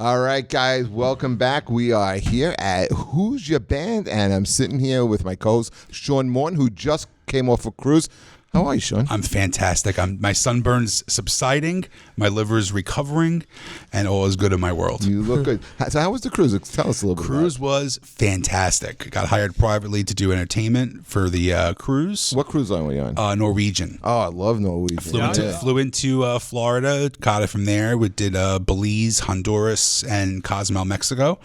All right, guys, welcome back. We are here at Who's Your Band? And I'm sitting here with my co-host, Sean Morton, who just came off a cruise. How are you, Sean? I'm fantastic. My sunburn's subsiding, my liver's recovering, and all is good in my world. You look good. So how was the cruise? Tell us a little bit. Cruise was fantastic. Got hired privately to do entertainment for the cruise. What cruise line were you on? Norwegian. Oh, I love Norwegian. Flew into Florida, got it from there. We did Belize, Honduras, and Cozumel, Mexico.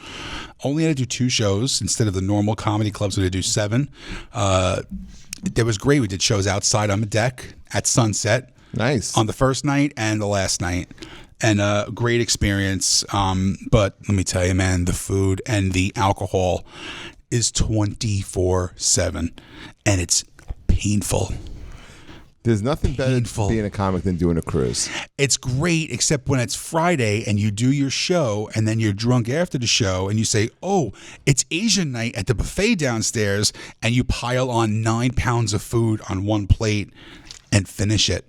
Only had to do 2 shows instead of the normal comedy clubs. We had to do 7. It was great. We did shows outside on the deck at sunset. Nice. On the first night and the last night. And a great experience. But let me tell you, man, the food and the alcohol is 24/7. And it's painful. There's nothing better being a comic than doing a cruise. It's great, except when it's Friday and you do your show and then you're drunk after the show and you say, oh, it's Asian night at the buffet downstairs, and you pile on 9 pounds of food on one plate and finish it.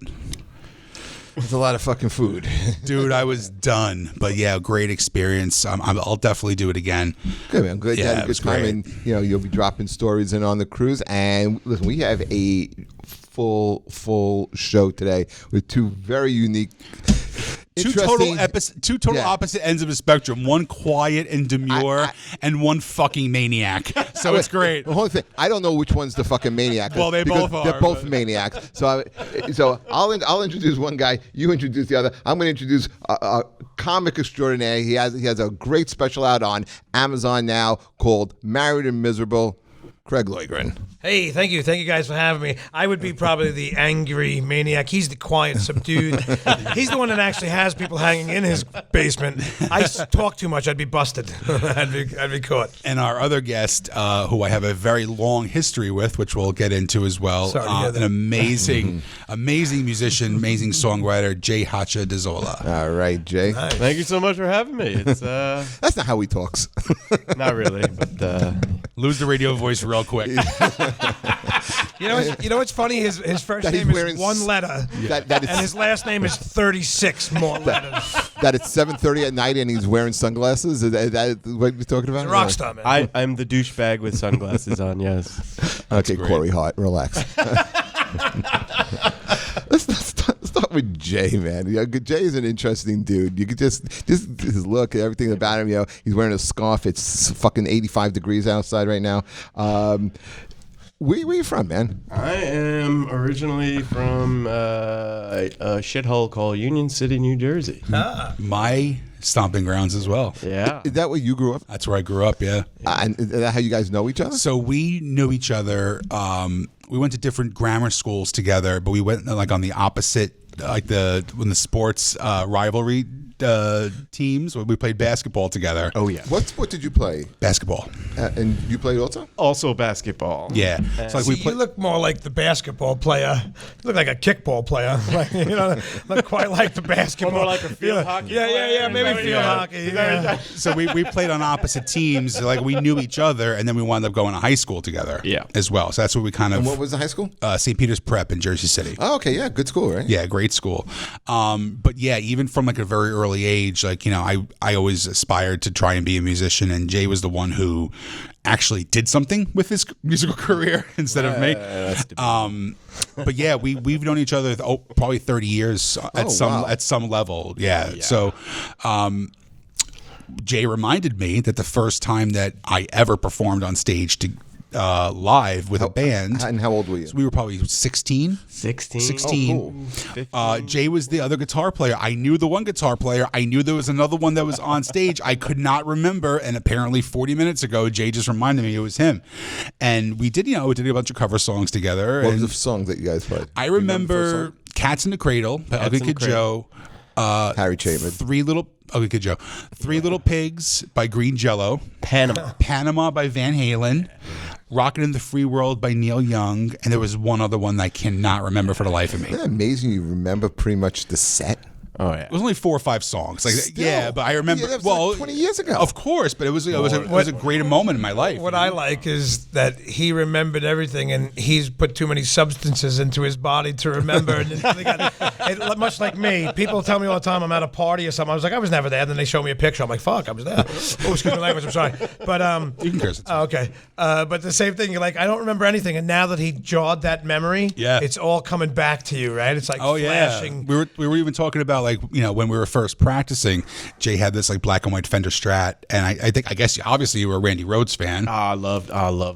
It's a lot of fucking food. Dude, I was done. But yeah, great experience. I'll definitely do it again. Good, man. Good. Yeah, You had a good time. great. And, you'll be dropping stories in on the cruise. And listen, we have a full show today with 2 very unique, Two total opposite ends of the spectrum. One quiet and demure, and one fucking maniac. So it's great. The whole thing. I don't know which one's the fucking maniac. Well, they both are. They're both maniacs. So I'll introduce one guy. You introduce the other. I'm going to introduce a comic extraordinaire. He has a great special out on Amazon now called Married and Miserable. Craig Loydgren. Hey, thank you guys for having me. I would be probably the angry maniac. He's the quiet, subdued. He's the one that actually has people hanging in his basement. I talk too much, I'd be busted. I'd be caught. And our other guest, who I have a very long history with, which we'll get into as well, Sorry to hear that. an amazing musician, amazing songwriter, J Hacha de Zola. All right, Jay. Nice. Thank you so much for having me. It's That's not how he talks. not really, but Lose the radio voice real quick. You know what's funny? His first That he's name wearing is 1 letter, that and his last name is 36 more letters. That it's 7:30 at night and he's wearing sunglasses. Is that what you're talking about? He's a rock star, man. I'm the douchebag with sunglasses on. Yes. Okay, great. Corey Hart, relax. Let's start with Jay, man. Jay is an interesting dude. You could just his look, everything about him. He's wearing a scarf. It's fucking 85 degrees outside right now. Where you from, man? I am originally from a shithole called Union City, New Jersey. My stomping grounds as well. Yeah. Is that where you grew up? That's where I grew up, yeah. And is that how you guys know each other? So we knew each other. We went to different grammar schools together, but we went like on the opposite, like when the sports rivalry teams. We played basketball together. Oh yeah. What sport did you play? Basketball. And you played also? Also basketball. Yeah. So like See, you look more like the basketball player. You look like a kickball player. Not quite like the basketball. More like a field hockey Yeah, player. maybe field hockey. Yeah. So we played on opposite teams. Like we knew each other, and then we wound up going to high school together. Yeah. As well. So that's what we kind of. And what was the high school? St. Peter's Prep in Jersey City. Oh, okay, yeah, good school, right? Yeah, great school. But yeah, even from like a very early age, like, I always aspired to try and be a musician, and Jay was the one who actually did something with his musical career instead of me. But yeah, we've known each other probably 30 years at some level. Yeah. So Jay reminded me that the first time that I ever performed on stage live with a band. And how old were you? So we were probably 16. 16. Oh, cool. Jay was the other guitar player. I knew the one guitar player. I knew there was another one that was on stage. I could not remember, and apparently 40 minutes ago, Jay just reminded me it was him. And we did a bunch of cover songs together. What was the song that you guys played? I remember Cats in the Cradle by Ugly Kid Joe. Harry Chapman. Three Little Pigs by Green Jello. Panama by Van Halen. Rockin' in the Free World by Neil Young. And there was one other one that I cannot remember for the life of me. Isn't that amazing you remember pretty much the set? Oh yeah. It was only 4 or 5 songs. Like, Still. yeah, but I remember. Yeah, that was well, like 20 years ago. Of course, but it was a great moment in my life. What I like is that he remembered everything, and he's put too many substances into his body to remember. And much like me, people tell me all the time I'm at a party or something. I was like, I was never there. Then they show me a picture. I'm like, fuck, I was there. Oh, excuse my language. I'm sorry, but you can curse it. okay. But the same thing. You're like, I don't remember anything, and now that he jawed that memory, it's all coming back to you, right? It's like flashing. Yeah. We were even talking about, like, when we were first practicing, Jay had this like black and white Fender Strat, and I guess obviously you were a Randy Rhoads fan. I love.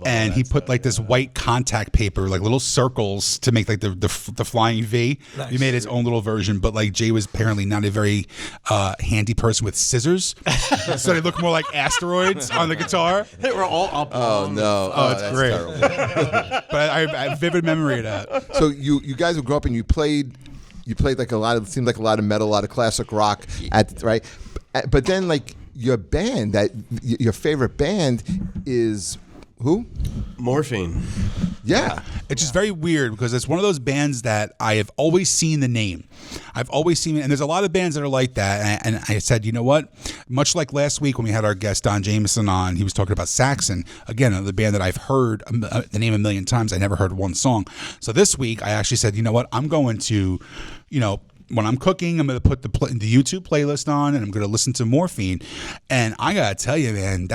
And he put like this white contact paper, like little circles to make like the flying V. Nice. He made his own little version, but like Jay was apparently not a very handy person with scissors, so they look more like asteroids on the guitar. They were all up. Oh no! Oh, it's that's great. terrible. But I have vivid memory of that. So you guys would grow up and you played like a lot of, it seemed like a lot of metal, a lot of classic rock, right? But then like your band, your favorite band is who? Morphine. Yeah. It's just very weird because it's one of those bands that I have always seen the name. I've always seen it, and there's a lot of bands that are like that. And I said, you know what? Much like last week when we had our guest Don Jameson on, he was talking about Saxon. Again, another band that I've heard the name a million times. I never heard one song. So this week I actually said, you know what? I'm going to, when I'm cooking, I'm going to put the YouTube playlist on, and I'm going to listen to Morphine. And I got to tell you, man,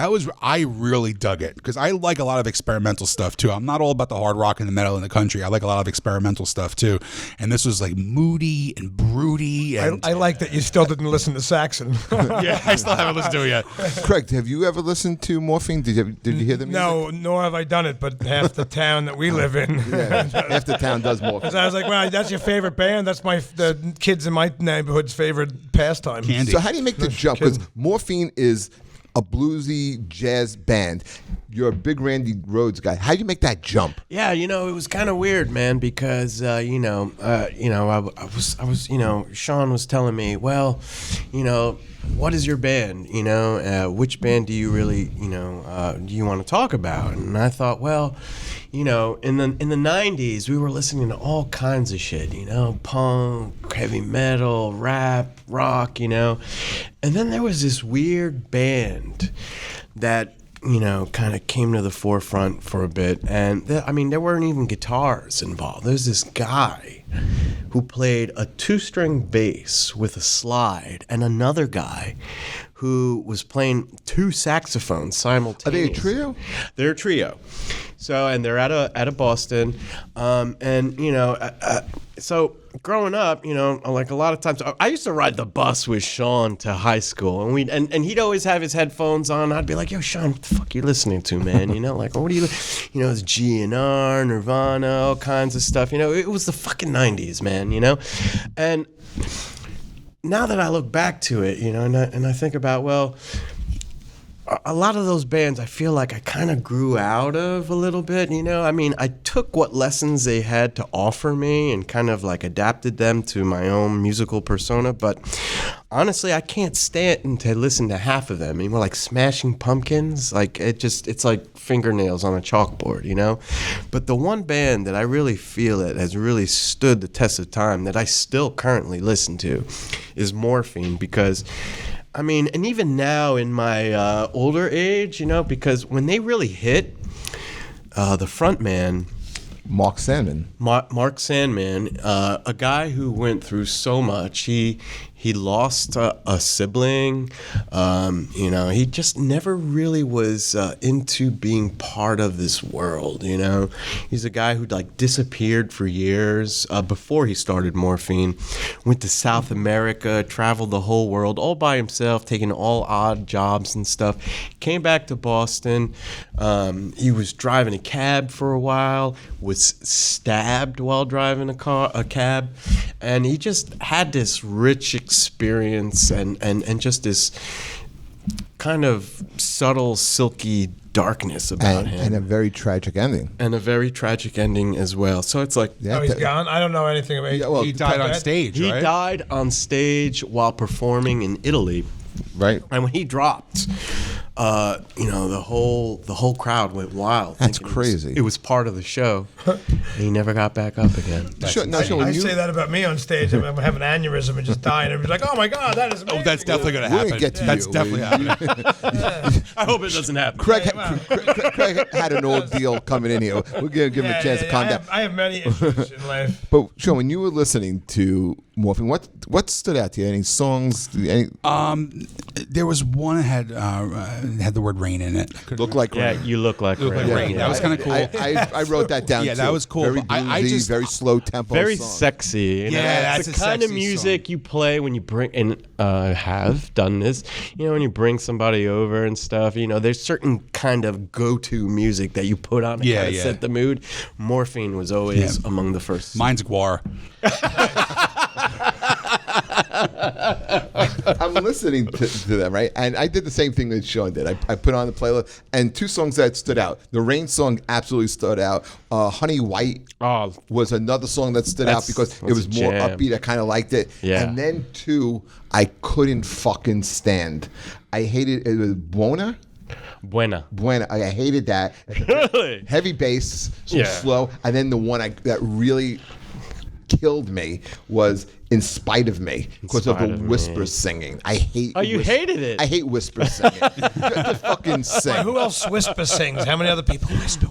I really dug it because I like a lot of experimental stuff too. I'm not all about the hard rock and the metal in the country. I like a lot of experimental stuff too. And this was like moody and broody. And I like that you still didn't listen to Saxon. yeah, I still haven't listened to it yet. Craig, have you ever listened to Morphine? Did you hear the music? No, nor have I done it, but half the town that we live in. Yeah, half the town does Morphine. So I was like, well, that's your favorite band? That's the kids in my neighborhood's favorite pastime. Candy. So how do you make the jump? Because Morphine is a bluesy jazz band. You're a big Randy Rhoads guy. How do you make that jump? Yeah, it was kind of weird, man, because I was Sean was telling me, well, what is your band? Which band do you really, do you want to talk about? And I thought, well, in the 90s, we were listening to all kinds of shit, punk, heavy metal, rap, rock, and then there was this weird band that kind of came to the forefront for a bit. And there weren't even guitars involved. There's this guy who played a 2-string bass with a slide, and another guy who was playing 2 saxophones simultaneously. Are they a trio? They're a trio. So, and they're out of Boston. So growing up, like a lot of times, I used to ride the bus with Sean to high school, and he'd always have his headphones on. I'd be like, "Yo, Sean, what the fuck are you listening to, man? Like, what are you, it's GNR, Nirvana, all kinds of stuff. It was the fucking 90s, man. And now that I look back to it, and I think about, well, a lot of those bands I feel like I kind of grew out of a little bit, I took what lessons they had to offer me and kind of like adapted them to my own musical persona, but honestly, I can't stand to listen to half of them. We're like Smashing Pumpkins, like it's like fingernails on a chalkboard, But the one band that I really feel that has really stood the test of time that I still currently listen to is Morphine, because and even now in my older age, because when they really hit, the front man, Mark Sandman. Mark Sandman, a guy who went through so much. He lost a sibling. He just never really was into being part of this world. He's a guy who disappeared for years before he started Morphine. Went to South America, traveled the whole world all by himself, taking all odd jobs and stuff. Came back to Boston. He was driving a cab for a while. Was stabbed while driving a cab, and he just had this rich experience and just this kind of subtle, silky darkness about him. And a very tragic ending. And a very tragic ending as well. So it's like... Yeah, he's gone? I don't know anything about it. He died on stage, right? He died on stage while performing in Italy. Right. And when he dropped, the whole crowd went wild. That's thinking crazy. It was part of the show. And he never got back up again. I say that about me on stage. I'm having an aneurysm and just dying. Everybody's like, "Oh my God, that is amazing." Oh, that's definitely going to We're happen. gonna get to That's you. definitely happening. I hope it doesn't happen. Craig had an ordeal coming in here. We'll give him a chance to calm down. I have many issues in life. But Sean, when you were listening to Morphine, what stood out to you? Any songs? There was one that had the word rain in it. Look like Yeah, rain. you look like Look like rain. rain. Yeah. That was kind of cool. I wrote that down. Yeah, too. that was cool. Very But bluesy, I just- very slow tempo. Very song. sexy. You know? Yeah, it's that's the a kind of sexy music song. you play when you bring and have done this. When you bring somebody over and stuff. There's certain kind of go-to music that you put on to kind of set the mood. Morphine was always among the first. Mine's Guar. I'm listening to them, right? And I did the same thing that Sean did. I put on the playlist, and two songs that stood out. The Rain song absolutely stood out. Honey White was another song that stood out because it was more jam. upbeat. I kind of liked it. Yeah. And then two, I couldn't fucking stand. I hated it. Was Buena. Buena. I hated that. Really? Heavy bass, Yeah. slow, and then the one that really killed me was In Spite of Me because of the Spite of Me. whisper singing. I hate. Oh, you hated it? I hate whisper singing. Just fucking sing. Who else whisper sings? How many other people whisper?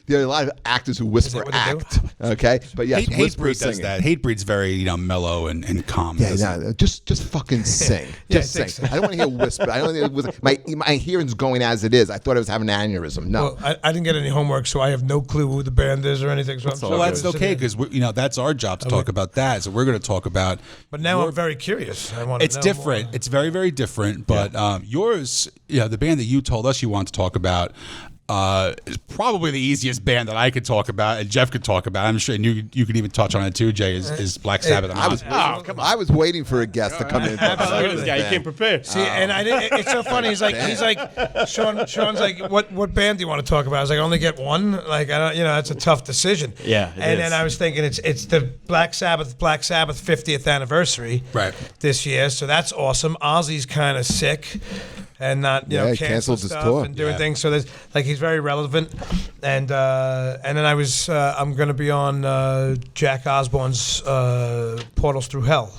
There are a lot of actors who whisper what they do? act. Okay, but yes, whisper Hatebreed does singing. that. Hatebreed's very mellow and calm. Yeah, no, just fucking sing. Just I think sing. so. I don't want to hear whisper. I don't want to hear my hearing's going as it is. I thought I was having an aneurysm. No. Well, I didn't get any homework, so I have no clue who the band is or anything. So Well, that's okay because that's our job to talk about that. So we're going to talk about. But now I'm very curious. I want to It's know different. more. It's very, very different. But yours, the band that you told us you want to talk about, is probably the easiest band that I could talk about and Jeff could talk about. I'm sure, and you could even touch on it too, Jay, is Black Sabbath. And Ozzy. I was waiting for a guest to come in. And talk about Absolutely. this Yeah, you band. came prepared. See, and I didn't, it's so funny. He's like, Sean's like, what band do you want to talk about? I was like, I only get one. Like, I don't, that's a tough decision. Yeah, it and is. then I was thinking, it's the Black Sabbath 50th anniversary, Right. this year. So that's awesome. Ozzy's kind of sick. And not, Yeah, he canceling canceled his stuff tour. and doing Yeah. things. So there's he's very relevant. And then I'm going to be on Jack Osbourne's Portals Through Hell.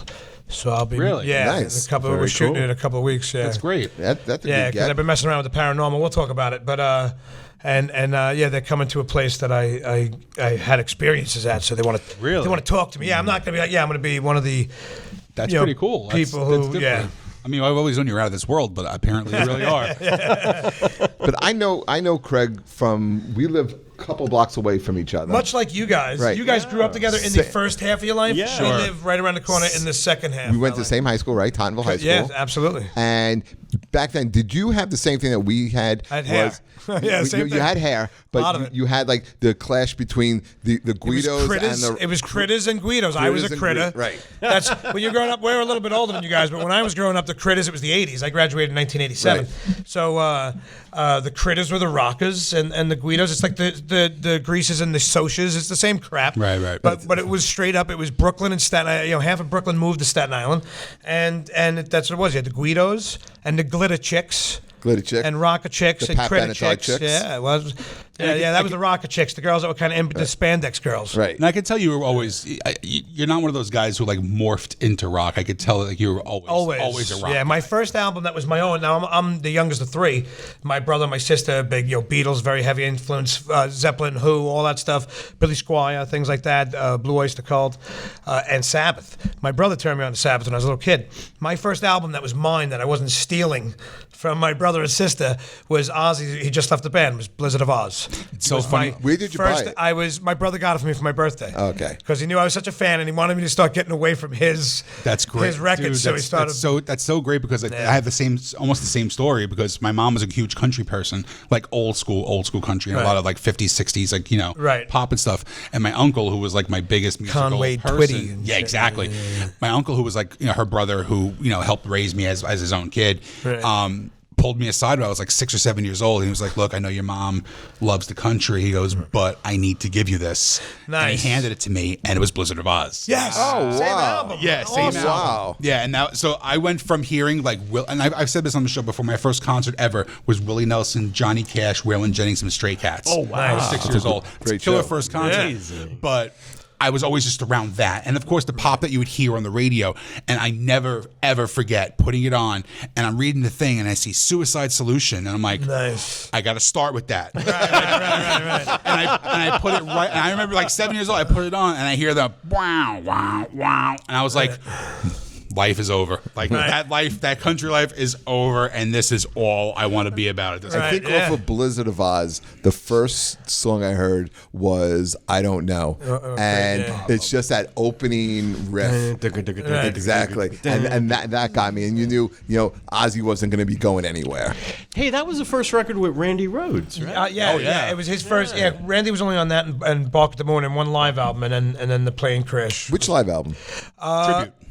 So I'll be Really? Nice. We're shooting it in a couple of weeks. Yeah, That's great. That's a yeah, good because I've get. been messing around with the paranormal. We'll talk about it, but they're coming to a place that I had experiences at, so they want to Really? they want to talk to me. Yeah, I'm not gonna be like, I'm gonna be one of the That's you know, pretty cool. people That's who different. I mean, I've always known you're out of this world, but apparently you really are. But I know Craig from. We live a couple blocks away from each other. much like you guys. Right. You guys grew up together in the Sa- first half of your life. Yeah. We Sure. live right around the corner in the second half. We went of to the LA. same high school, right? Tottenville High School. Yeah, absolutely. And back then, did you have the same thing that we had? I had hair. Yeah, same you thing. had hair, A lot but of it. you had like the clash between the Guidos and the. It was critters and Guidos. I was Critters a and critter. Right. That's when you're growing up. We're a little bit older than you guys, but when I was growing up, the critters, it was the 80s. I graduated in 1987. Right. So the critters were the rockers and the Guidos. It's like the Greases and the Socias. It's the same crap. Right. But it was straight up. It was Brooklyn and Staten Island. Half of Brooklyn moved to Staten Island, and that's what it was. You had the Guidos and the Glitter Chicks. Glitter Chick. And Rocker Chicks The and Pat Critter Benatar Chicks. chicks. Yeah, it was. Yeah, that was the Rocker Chicks, the girls that were kind of the spandex girls. Right. And I could tell you were always, you're not one of those guys who like morphed into rock. I could tell that you were always a rock. Yeah, my first album that was my own. Now I'm the youngest of three. My brother, my sister, big Beatles, very heavy influence. Zeppelin, Who, all that stuff. Billy Squier, things like that. Blue Oyster Cult, and Sabbath. My brother turned me on to Sabbath when I was a little kid. My first album that was mine that I wasn't stealing from my brother and sister was Ozzy. He just left the band. Was Blizzard of Oz. It's so funny. Where did you buy it? My brother got it for me for my birthday. Okay. Because he knew I was such a fan and he wanted me to start getting away from his. That's great. His records. Dude, so he started. That's so great because I have almost the same story because my mom was a huge country person, like old school country, and a lot of like 50s, 60s, Right. pop and stuff. And my uncle, who was like my biggest musical Conway person, Twitty and yeah, shit. exactly. My uncle, who was like her brother, who helped raise me as his own kid. Right. pulled me aside when I was like 6 or 7 years old. And he was like, look, I know your mom loves the country. He goes, but I need to give you this. Nice. And he handed it to me, and it was Blizzard of Oz. Yes. Oh, Same wow. album. Yeah, same Awesome. album. Wow. Yeah, and now, so I went from hearing like and I've said this on the show before. My first concert ever was Willie Nelson, Johnny Cash, Waylon Jennings, and Stray Cats. Oh, wow. I was 6 years old. great It's a killer show. first concert. Amazing. But I was always just around that, and of course the pop that you would hear on the radio. And I never ever forget putting it on, and I'm reading the thing, and I see Suicide Solution, and I'm like, Nice. I got to start with that. Right. And I put it right. And I remember like 7 years old, I put it on, and I hear the wow, wow, wow, and I was like, life is over. Like that country life is over, and this is all I want to be about at this point. I think off of Blizzard of Oz, the first song I heard was "I Don't Know," and it's just that opening riff. Exactly, and that got me. And you knew, Ozzy wasn't going to be going anywhere. Hey, that was the first record with Randy Rhoads, right? Yeah. It was his first. Yeah, Randy was only on that and Bark at the Moon and one live album, and then the Plane Crash. Which live album?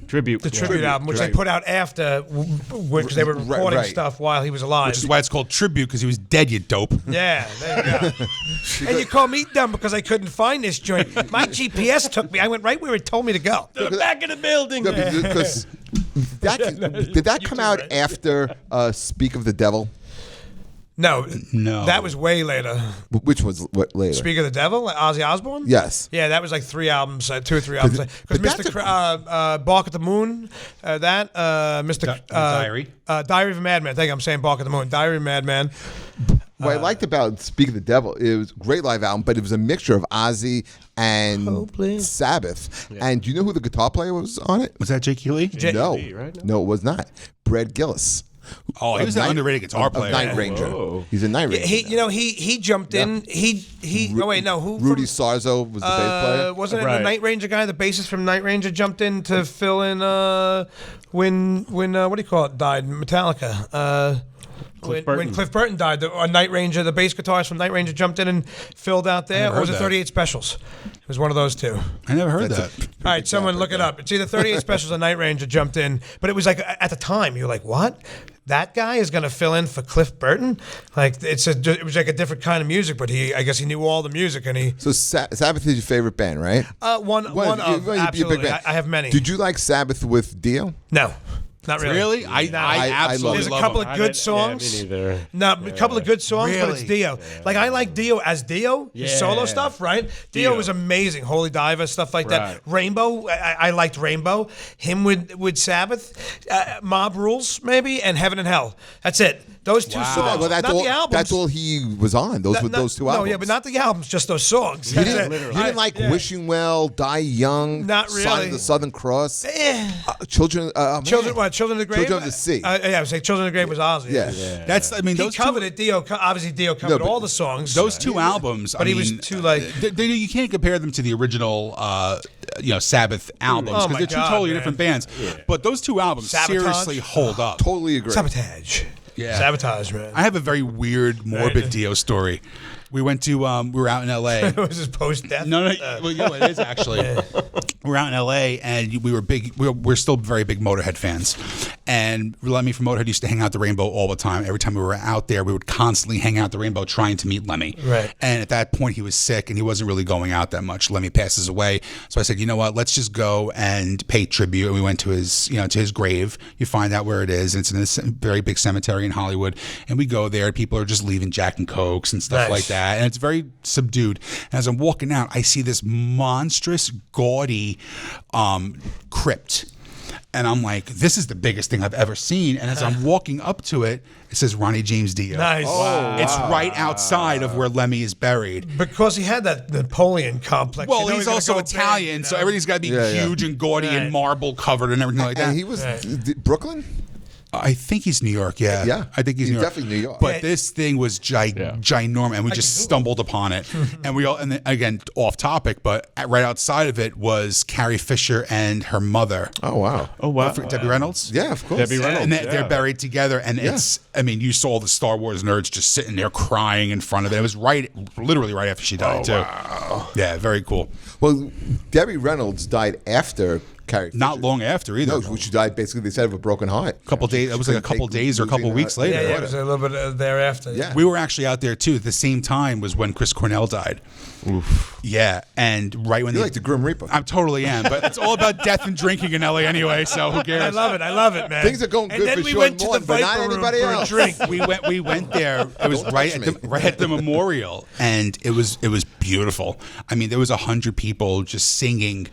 Tribute. The tribute album, which they put out after, because they were recording stuff while he was alive. Which is why it's called Tribute, because he was dead, you dope. Yeah, there you go. And you call me dumb because I couldn't find this joint. My GPS took me. I went right where it told me to go. To the back of the building. No, because did that come out after Speak of the Devil? No. That was way later. Which was what later? Speak of the Devil, like Ozzy Osbourne? Yes. Yeah, that was like 3 albums, 2 or 3 albums. Because but that's Bark at the Moon, Mr. Diary. Diary of a Madman. I think I'm saying Bark at the Moon. Diary of a Madman. What I liked about Speak of the Devil, it was a great live album, but it was a mixture of Ozzy and Sabbath. Yeah. And do you know who the guitar player was on it? Was that Jake Healy? No. Right? No, it was not. Brad Gillis. Oh, he was an underrated guitar player. Of Night Ranger. Whoa. He's a Night Ranger. He jumped in. Oh wait, no. Who? Rudy Sarzo was the bass player. Wasn't it Right. the Night Ranger guy? The bassist from Night Ranger jumped in to fill in when what do you call it? Died Metallica. When Cliff Burton died, the Night Ranger, the bass guitarist from Night Ranger jumped in and filled out there. Or was it 38 Specials? It was one of those two. I never heard that. All right, someone look it up. It's either 38 Specials or Night Ranger jumped in. But it was like, at the time, you were like, what? That guy is going to fill in for Cliff Burton? Like, it was like a different kind of music, but I guess he knew all the music. And he. So Sabbath is your favorite band, right? One of, absolutely. I have many. Did you like Sabbath with Dio? No. Not really. Really? I absolutely There's a love couple him. of good songs. Yeah, me neither. No, a couple of good songs, but it's Really? Dio. Like, I like Dio as Dio, his solo stuff, right? Dio was amazing. Holy Diver, stuff like that. Rainbow, I liked Rainbow. Him with Sabbath. Mob Rules, maybe, and Heaven and Hell. That's it. Those two songs. Well, that's not all. the albums. That's all he was on. Those were those two albums. No, yeah, but not the albums, just those songs. You didn't like Wishing Well, Die Young, Not Sign really. of the Southern Cross, Children. Children of the Grave? Children of the Sea. Yeah, I was saying Children of the Grave was Ozzy. Yeah. That's. I mean, He those covered two, it. Dio covered but all the songs. Those two albums. But I he was mean, too, like- you can't compare them to the original, Sabbath albums Oh, because my they're two God, totally man. different bands. But those two albums Sabotage? seriously hold up. Totally agree. Sabotage. Yeah. Sabotage, man. I have a very weird, morbid Dio story. We went to, we were out in L.A. It was his post-death. No, well, it is actually. We're out in L.A. and we were big. We're still very big Motorhead fans, and Lemmy from Motorhead used to hang out the Rainbow all the time. Every time we were out there, we would constantly hang out the Rainbow trying to meet Lemmy. Right. And at that point, he was sick and he wasn't really going out that much. Lemmy passes away, so I said, you know what? Let's just go and pay tribute. And we went to his, to his grave. You find out where it is. It's in this very big cemetery in Hollywood, and we go there. People are just leaving Jack and Cokes and stuff Nice. like that. And it's very subdued. And as I'm walking out, I see this monstrous, gaudy crypt. And I'm like, this is the biggest thing I've ever seen. And as I'm walking up to it, it says Ronnie James Dio. Nice. It's right outside of where Lemmy is buried. Because he had that Napoleon complex. Well, You know he's gonna also go Italian, big, so everything's got to be huge and gaudy Right. and marble covered and everything like that. And he was Brooklyn. I think he's New York, yeah. Yeah. I think he's New York. Definitely New York. But Yeah. this thing was ginormous, and we just stumbled upon it. And then, again, off topic, but right outside of it was Carrie Fisher and her mother. Oh wow. Oh, wow. Debbie Reynolds? Yeah, of course. Debbie Reynolds. And they're buried together, and you saw the Star Wars nerds just sitting there crying in front of it. It was literally right after she died, too. Wow. Yeah, very cool. Well, Debbie Reynolds died after Carrie not Fisher. long after either. No, she died basically. They said of a broken heart. A couple days. It was like a couple days or a couple weeks later. Yeah, it was a little bit thereafter. Yeah. We were actually out there too. At the same time was when Chris Cornell died. Oof. Yeah, and right when You like the Grim Reaper. I totally am, but it's all about death and drinking in LA anyway. So who cares? I love it, man. Things are going and good then for we Sean went to Morton, the but not Viper Room anybody for else. a drink. We went there. It was Don't right touch at me. right at the memorial, and it was beautiful. I mean, there was 100 people just singing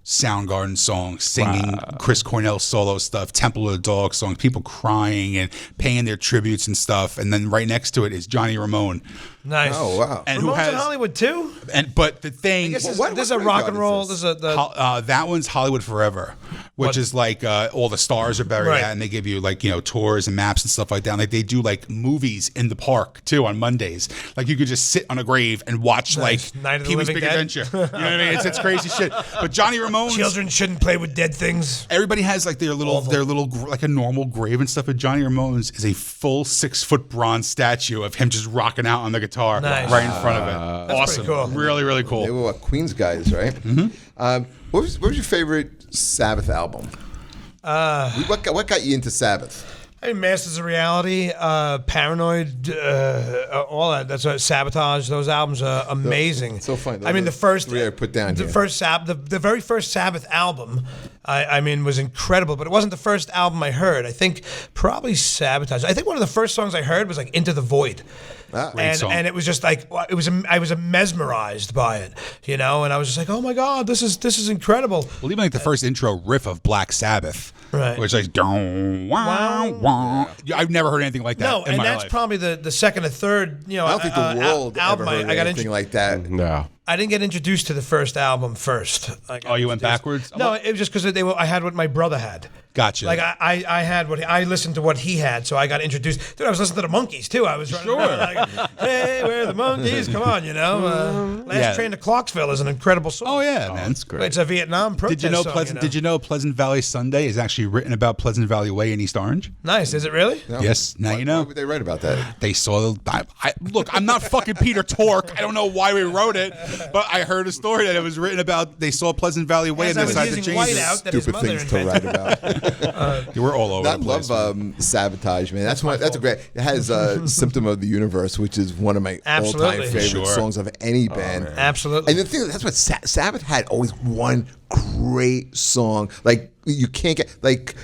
Soundgarden songs, singing Chris Cornell solo stuff, Temple of the Dog songs, people crying and paying their tributes and stuff. And then right next to it is Johnny Ramone. Nice. Oh, wow. And Ramone's who has in Hollywood too? but the thing This is what a graveyard rock and is roll. this? This is that one's Hollywood Forever, which What? is like all the stars are buried Right. at, and they give you like tours and maps and stuff like that. And, like they do like movies in the park too on Mondays. Like you could just sit on a grave and watch Nice. like Night of the Pee-wee's Living Big Dead. Adventure. You know what I mean? It's crazy shit. But Johnny Ramone, children shouldn't play with dead things. everybody has like their little like a normal grave and stuff. But Johnny Ramone's is a full 6-foot bronze statue of him just rocking out on the guitar Nice. right in front of it. That's Awesome, pretty cool. really, really cool. They were what, Queens guys, right? Mm-hmm. What was your favorite Sabbath album? What got you into Sabbath? I mean, Masters of Reality, Paranoid, all that. That's Sabotage. Those albums are amazing. So funny. I mean, the first three I put down the here. first the very first Sabbath album, I mean, was incredible. But it wasn't the first album I heard. I think probably Sabotage. I think one of the first songs I heard was like Into the Void. Great song. And it was just like I was mesmerized by it, and I was just like, oh my god, this is incredible. Well, even like the first intro riff of Black Sabbath, Right. which like dong, wow, wow. Yeah, I've never heard anything like that No, in and my that's world. probably the second or third. I don't think the world album ever heard I got anything like that. No. I didn't get introduced to the first album first. Oh, you went backwards? No, it was just because I had what my brother had. Gotcha. Like I had I listened to what he had, so I got introduced. Dude, I was listening to the Monkees too. I was running around like, hey, where are the Monkees? Come on, Last Yeah. Train to Clarksville is an incrable song. Oh yeah, man. That's great. It's a Vietnam protest Did you know song, Pleasant? Did you know Pleasant Valley Sunday is actually written about Pleasant Valley Way in East Orange? Nice, is it really? No? Yes. Now Why you know. would they write about that? They saw. Look, I'm not fucking Peter Tork. I don't know why we wrote it, but I heard a story that it was written about. They saw Pleasant Valley Way As and I was decided to using change it. whiteout that his Stupid mother things to write invented. about. We're all over I the place. love Sabotage, man. That's a great. It has "Symptom of the Universe," which is one of my all-time Absolutely. favorite Sure. songs of any band. Absolutely. And the thing that's what Sabbath had always one great song. Like you can't get like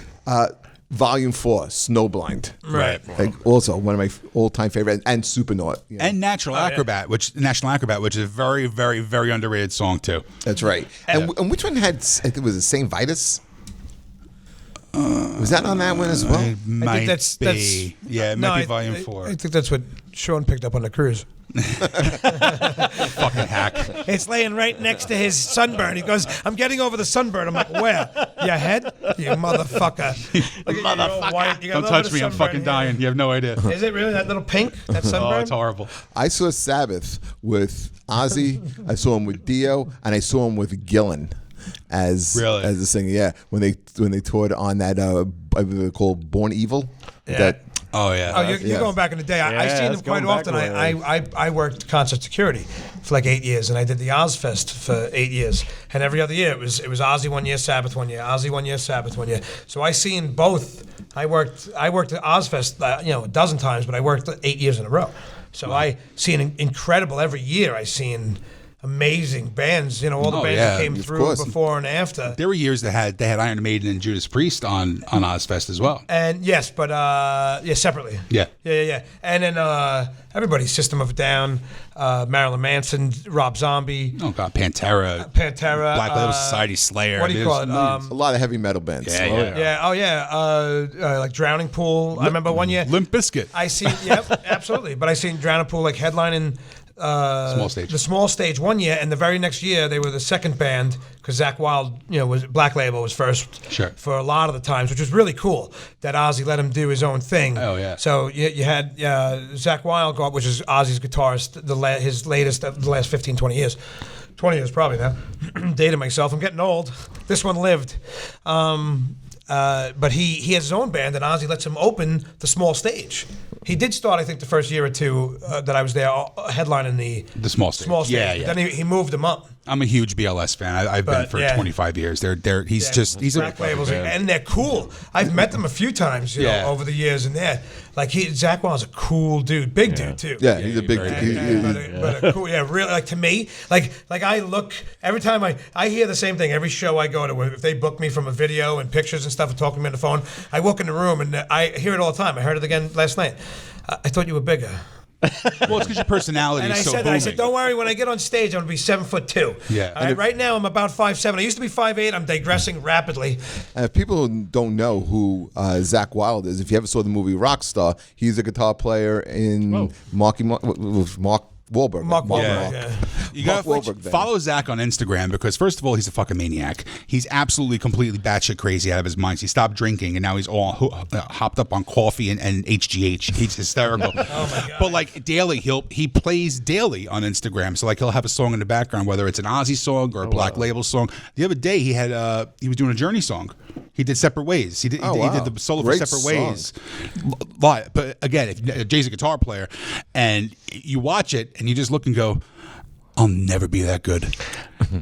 Volume 4, Snowblind. Right. Like also one of my all-time favorite, and Supernaut. And National Acrobat, which is a very, very, very underrated song too. That's right. And which one had? I think was it Saint Vitus? Was that on that one as well? It might that's be. Yeah, it might be Volume 4. I think that's what Sean picked up on the cruise. Fucking hack. It's laying right next to his sunburn. He goes, I'm getting over the sunburn. I'm like, where? Your head? You motherfucker. Motherfucker. Don't touch me. I'm fucking dying. You have no idea. Is it really that little pink? That Oh, sunburn? it's horrible. I saw Sabbath with Ozzy. I saw him with Dio, and I saw him with Gillan as the singer. Yeah, when they toured on that I believe they called Born Evil. Yeah. That Oh yeah. Oh, you're going back in the day. I seen that's them quite going back often. a ways. I worked concert security for like 8 years, and I did the Ozfest for 8 years. And every other year it was Ozzy 1 year, Sabbath 1 year, Ozzy 1 year, Sabbath 1 year. So I seen both. I worked at Ozfest a dozen times, but I worked 8 years in a row. So I seen incredible every year. I seen amazing bands. All the bands that came of through course. before and after. There were years they had Iron Maiden and Judas Priest on Ozfest as well. And yes, but separately. Yeah. Yeah. And then everybody, System of a Down, Marilyn Manson, Rob Zombie, Oh god, Pantera, Pantera, Black Label Society, Slayer. What do you call it? a lot of heavy metal bands. Like Drowning Pool. I remember one year Limp Bizkit. I seen. Yep, absolutely. But I seen Drowning Pool like headlining. Small stage. The small stage 1 year, and the very next year they were the second band because Zakk Wylde, was Black Label was first Sure. for a lot of the times, which was really cool that Ozzy let him do his own thing. Oh, yeah. So you had Zakk Wylde go up, which is Ozzy's guitarist, his latest of the last 15, 20 years. 20 years probably now. Dated myself. I'm getting old. This one lived. But he has his own band, and Ozzy lets him open the small stage. He did start, I think, the first year or two that I was there, headlining the small stage. Small stage. Yeah. Then he moved him up. I'm a huge BLS fan. I've been But, for yeah. 25 years. He's Black labels, and they're cool. I've met them a few times, you know, Yeah. over the years, and they're like Zach Wild's a cool dude, big dude too. Yeah, he's a big. But a cool, really, like to me, like I look every time I hear the same thing every show I go to. If they book me from a video and pictures and stuff and talk to me on the phone, I walk in the room and I hear it all the time. I heard it again last night. I thought you were bigger. Well, it's because your personality And is I so said, booming. don't worry. When I get on stage, I'm gonna be 7'2". Yeah. All right, right now I'm about 5'7". I used to be 5'8". I'm digressing rapidly. And if people don't know who Zach Wilde is, if you ever saw the movie Rockstar, he's a guitar player in Mark Wahlberg. Mark Wahlberg. Yeah. You gotta Mark Wahlberg then. follow Zach on Instagram because first of all, he's a fucking maniac. He's absolutely completely batshit crazy out of his mind. He stopped drinking and now he's all hopped up on coffee and HGH. He's hysterical. Oh my God. But like daily, he plays daily on Instagram. So like he'll have a song in the background, whether it's an Ozzy song or a Black Label song. The other day he was doing a Journey song. He did Separate Ways. He did the solo Great for Separate song. Ways. But again, if Jay's a guitar player and you watch it and you just look and go, I'll never be that good.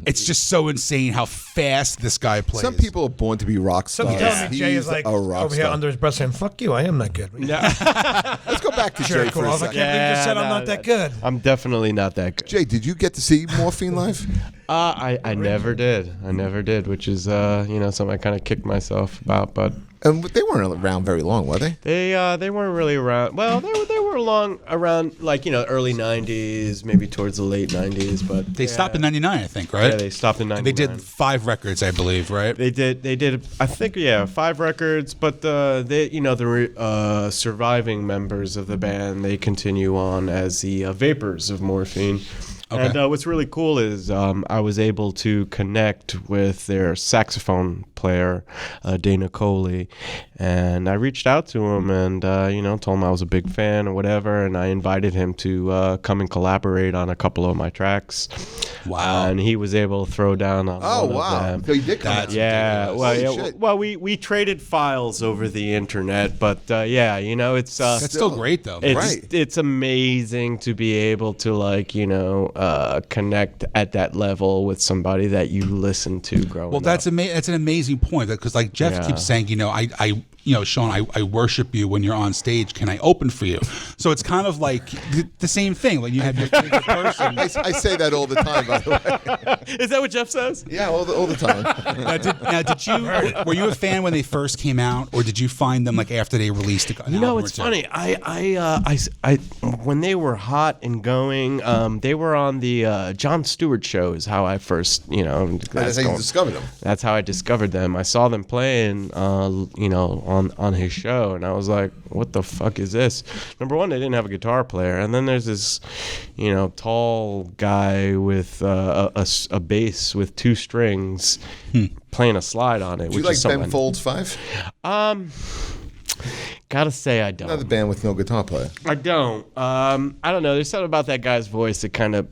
It's just so insane how fast this guy plays. Some people are born to be rock stars. Somebody tells me Jay is like a rock over here star. under his breath saying, "Fuck you, I am not good." Let's go back to Sure, Jay cool. for I a was like, I second. can't believe you just said I'm no, not that good. I'm definitely not that good. Jay, did you get to see Morphine live? I never did. I never did, which is something I kind of kicked myself about. But They weren't around very long, were they? they weren't really around. Well, they were around like early '90s, maybe towards the late '90s. But They stopped in '99, I think, right? Yeah, they stopped in '99. They did 5 records, I believe, right? They did. I think 5 records, but the surviving members of the band, they continue on as the Vapors of Morphine. Okay. And what's really cool is I was able to connect with their saxophone player, Dana Coley, and I reached out to him and told him I was a big fan or whatever, and I invited him to come and collaborate on a couple of my tracks. Wow. And he was able to throw down on Oh, one wow. of them. So you did come out. Yeah, Holy shit. we traded files over the internet, but it's That's still great, though. Right. it's amazing to be able to connect at that level with somebody that you listen to growing Well, up. that's an amazing point because, like Jeff Yeah. keeps saying, Sean, I worship you when you're on stage. Can I open for you? So it's kind of like the same thing. Like you have your favorite person. I say that all the time, by the way. Is that what Jeff says? Yeah, all the time. Were you a fan when they first came out, or did you find them like after they released an album or It's two? funny. I when they were hot and going, they were on the Jon Stewart show. Is how I first, That's how you discovered them. That's how I discovered them. I saw them playing, on his show, and I was like, "What the fuck is this?" Number one, they didn't have a guitar player, and then there's this, tall guy with a bass with 2 strings playing a slide on it. Do you which like is something. Ben Folds 5? Gotta say, I don't. Another band with no guitar player. I don't. I don't know. There's something about that guy's voice that kind of.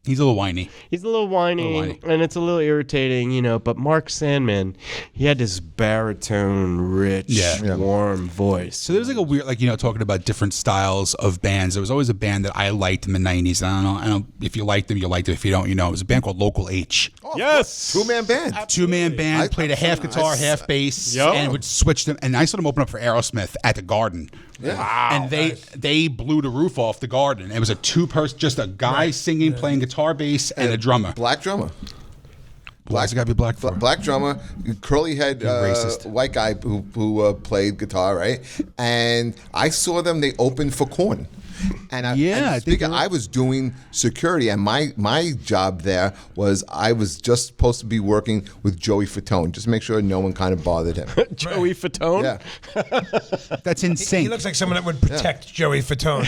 He's a little whiny. He's a little whiny, and it's a little irritating, But Mark Sandman, he had this baritone, rich, Yeah. warm voice. So there was like a weird, talking about different styles of bands. There was always a band that I liked in the '90s. And I don't know if you liked them, you liked it. If you don't, It was a band called Local H. Yes, 2-man band. 2-man band, played a half guitar, half bass, Yep. and would switch them. And I saw them open up for Aerosmith at the Garden. Yeah. Wow. And they blew the roof off the Garden. It was a 2-person, just a guy singing, playing guitar, bass, and a drummer. Black drummer. Why's it got to be black for? Black drummer, curly head, racist. white guy who played guitar, right? And I saw them. They opened for Korn. And I was doing security, and my job there was I was just supposed to be working with Joey Fatone, just make sure no one kind of bothered him. Joey Fatone. Yeah, That's insane. He looks like someone that would protect Joey Fatone.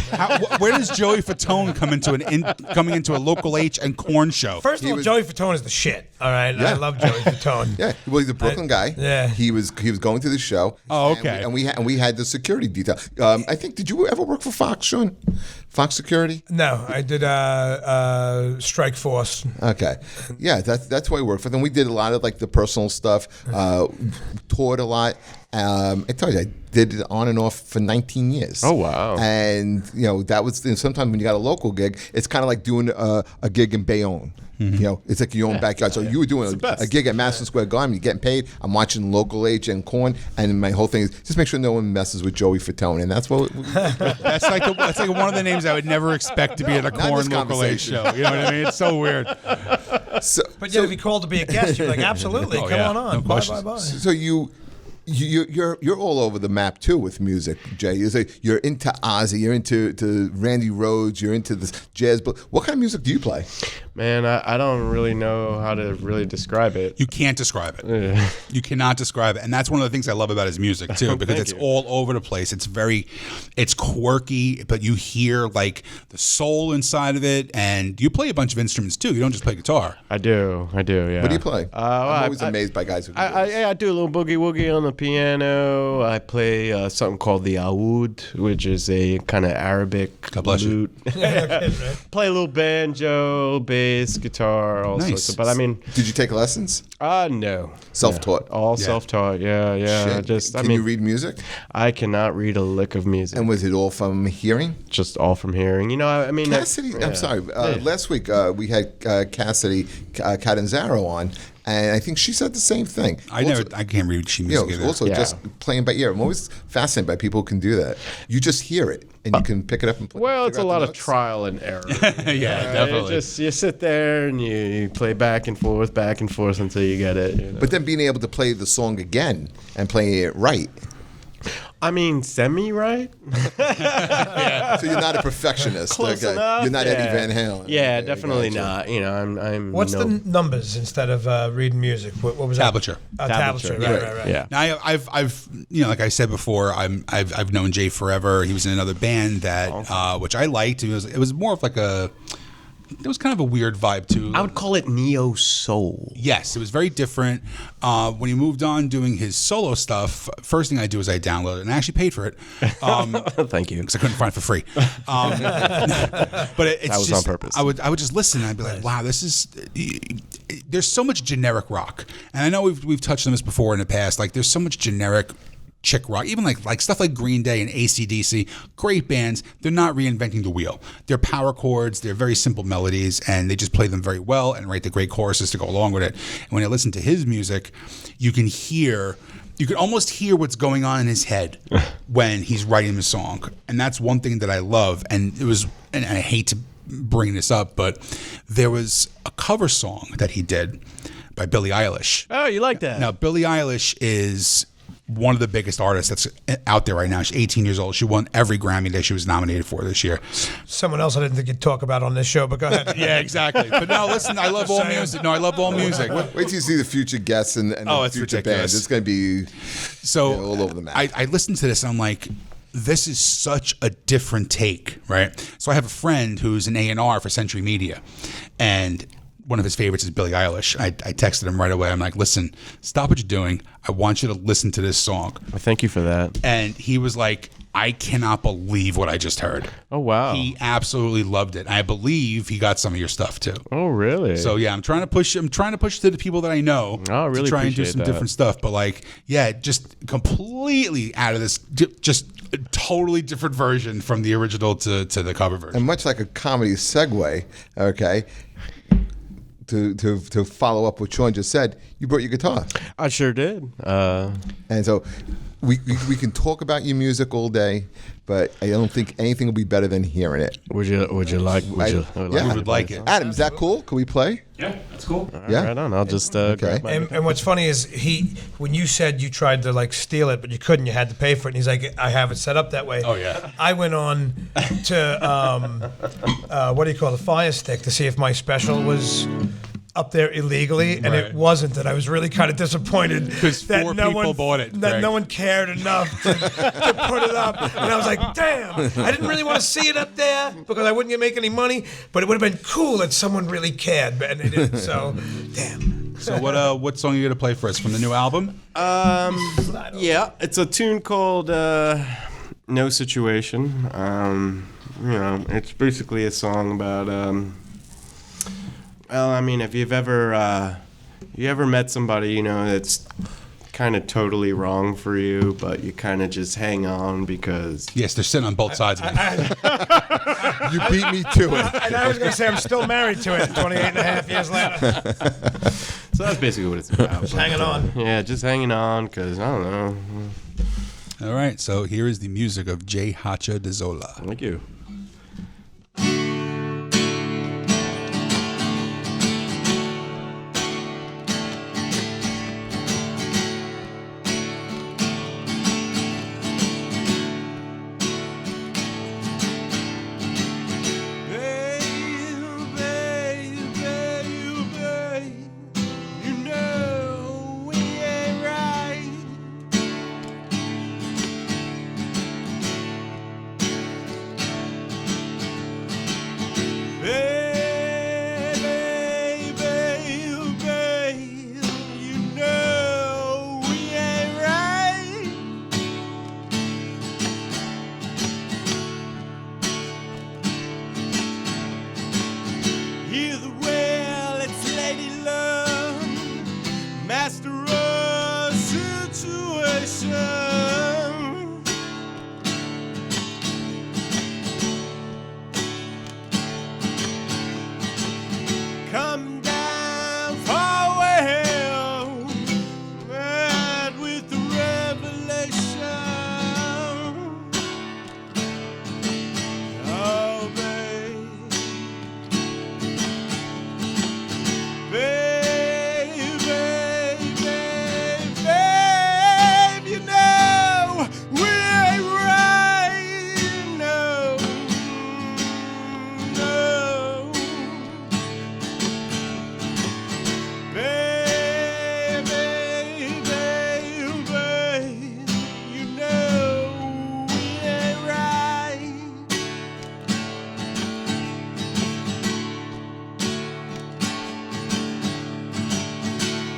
Where does Joey Fatone come into coming into a Local H and Korn show? First of all, Joey Fatone is the shit. All right, Yeah. I love Joey Fatone. yeah. Well, he's a Brooklyn guy. Yeah. he was going to the show. Oh, okay. And we had the security detail. I think, did you ever work for Fox, Sean? Fox Security? No, I did Strike Force. Okay, yeah, that's why I worked for them. We did a lot of like the personal stuff, toured a lot. I told you I did it on and off for 19 years. Oh, wow. And that was sometimes when you got a local gig, it's kind of like doing a gig in Bayonne. It's like your own backyard. So you were doing a gig at Madison Square Garden, you're getting paid. I'm watching local age and corn, and my whole thing is just make sure no one messes with Joey Fatone, and that's what. That's like one of the names I would never expect to be at a corn local age show. You know what I mean? It's so weird. But if you called to be a guest, you're like, absolutely, come on. No Bye. So you're all over the map too with music, Jay. You're into Ozzy, you're into Randy Rhoads, you're into the jazz. But what kind of music do you play? Man, I don't really know how to really describe it. You can't describe it. You cannot describe it. And that's one of the things I love about his music, too, because it's all over the place. It's quirky, but you hear, like, the soul inside of it. And you play a bunch of instruments, too. You don't just play guitar. I do, yeah. What do you play? I'm always amazed by guys who do this. I do a little boogie woogie on the piano. I play something called the oud, which is a kind of Arabic God bless lute. Play a little banjo, bass, guitar, all Nice. sorts of. But I mean, Did you take lessons? No. Self-taught. All self-taught. Yeah. Shit. Can you read music? I cannot read a lick of music. And was it all from hearing? Just all from hearing. I mean, Cassidy, I'm sorry. Last week we had Cassidy Catanzaro on, and I think she said the same thing. I can't read sheet music either. Also just playing by ear. I'm always fascinated by people who can do that. You just hear it and you can pick it up and play. Well, it's a lot of trial and error. Yeah, definitely. You sit there and you play back and forth until you get it. But then being able to play the song again and playing it right. I mean, semi-right? So you're not a perfectionist. Close okay? enough. You're not Eddie Van Halen. Yeah, Okay, definitely gotcha. not. I'm What's the numbers instead of reading music? What was that? Tablature. Tablature. Right. Yeah. Now, I've like I said before, I've known Jay forever. He was in another band that which I liked. It was more of like it was kind of a weird vibe too. I would call it neo soul. Yes, it was very different. When he moved on doing his solo stuff, first thing I do is I download it, and I actually paid for it. Thank you. Because I couldn't find it for free. But it's That was just, on purpose. I would just listen and I'd be like, wow, this is. There's so much generic rock, and I know we've touched on this before in the past. Like, there's so much generic chick rock, even like stuff like Green Day and AC/DC, great bands. They're not reinventing the wheel. They're power chords. They're very simple melodies, and they just play them very well and write the great choruses to go along with it. And when I listen to his music, you can almost hear what's going on in his head when he's writing the song. And that's one thing that I love. And I hate to bring this up, but there was a cover song that he did by Billie Eilish. Oh, you like that? Now, Billie Eilish is one of the biggest artists that's out there right now. She's 18 years old. She won every Grammy that she was nominated for this year. Someone else I didn't think you'd talk about on this show, but go ahead. Yeah, exactly. But no, listen, I love all music. No, I love all music. Wait till you see the future guests and the it's future ridiculous. bands. It's going to be all over the map. I listened to this and I'm like, this is such a different take, right? So I have a friend who's an A&R for Century Media, and one of his favorites is Billie Eilish. I texted him right away. I'm like, listen, stop what you're doing. I want you to listen to this song. Well, thank you for that. And he was like, I cannot believe what I just heard. Oh, wow. He absolutely loved it. I believe he got some of your stuff too. Oh, really? So yeah, I'm trying to push to the people that I know Oh, really to try and do appreciate some that. different stuff. But like, yeah, just completely out of this, just a totally different version from the original to the cover version. And much like a comedy segue, okay, to follow up what Sean just said, you brought your guitar. I sure did. And so we can talk about your music all day, but I don't think anything will be better than hearing it. Would you like? Yeah. would like it. Adam, is that cool? Can we play? Yeah, that's cool. Yeah. Right on. I'll just grab my And what's funny is when you said you tried to like steal it, but you couldn't, you had to pay for it. And he's like, I have it set up that way. Oh, yeah. I went on to what do you call it, the Fire Stick to see if my special was up there illegally, and Right. it wasn't. And I was really kind of disappointed 'Cause that four no people one bought it, That Craig. no one cared enough to put it up. And I was like, damn! I didn't really want to see it up there because I wouldn't make any money. But it would have been cool that someone really cared, and they didn't. So, damn. So what song are you gonna play for us from the new album? Yeah, it's a tune called No Situation. it's basically a song about, well, I mean, if you've ever, met somebody, that's kind of totally wrong for you, but you kind of just hang on because... Yes, they're sitting on both sides of me. You beat me to it. And I was going to say, I'm still married to it 28 and a half years later. So that's basically what it's about. Just hanging on. Yeah, just hanging on because, I don't know. All right, so here is the music of J Hacha de Zola. Thank you.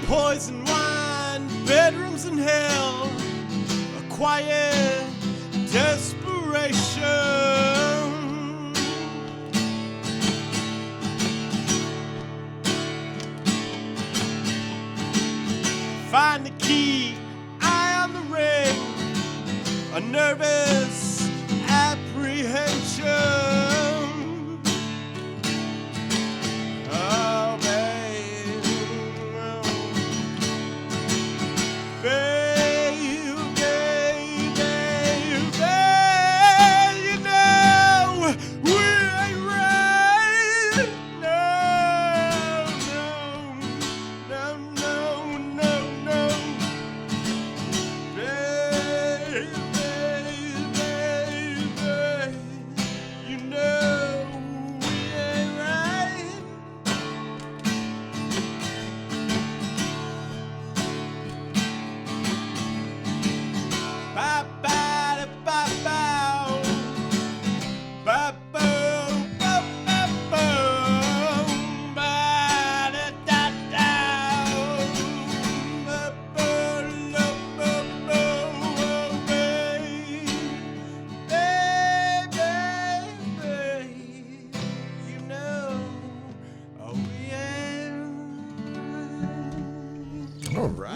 Poison wine, bedrooms in hell, a quiet desperation. Find the key, eye on the ring, a nervous apprehension.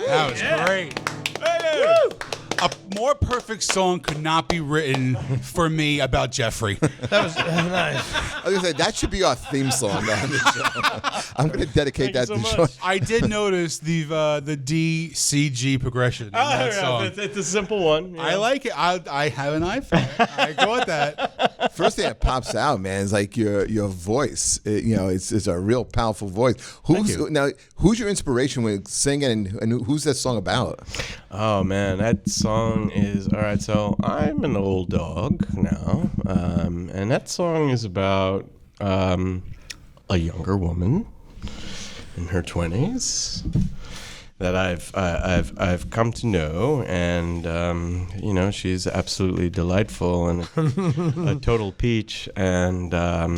That was great. A more perfect song could not be written for me about Jeffrey. That was nice. I was gonna say that should be our theme song on this show. I'm gonna dedicate that to Sean. I did notice the D C G progression in that song. It's a simple one. I like it. I have an eye for it. I go with that. First thing that pops out, man, is like your voice. It's a real powerful voice. Who's your inspiration when singing, and who's that song about? Oh man, that song is all right. So I'm an old dog now, and that song is about a younger woman in her 20s that I've come to know, and she's absolutely delightful and a total peach. And oh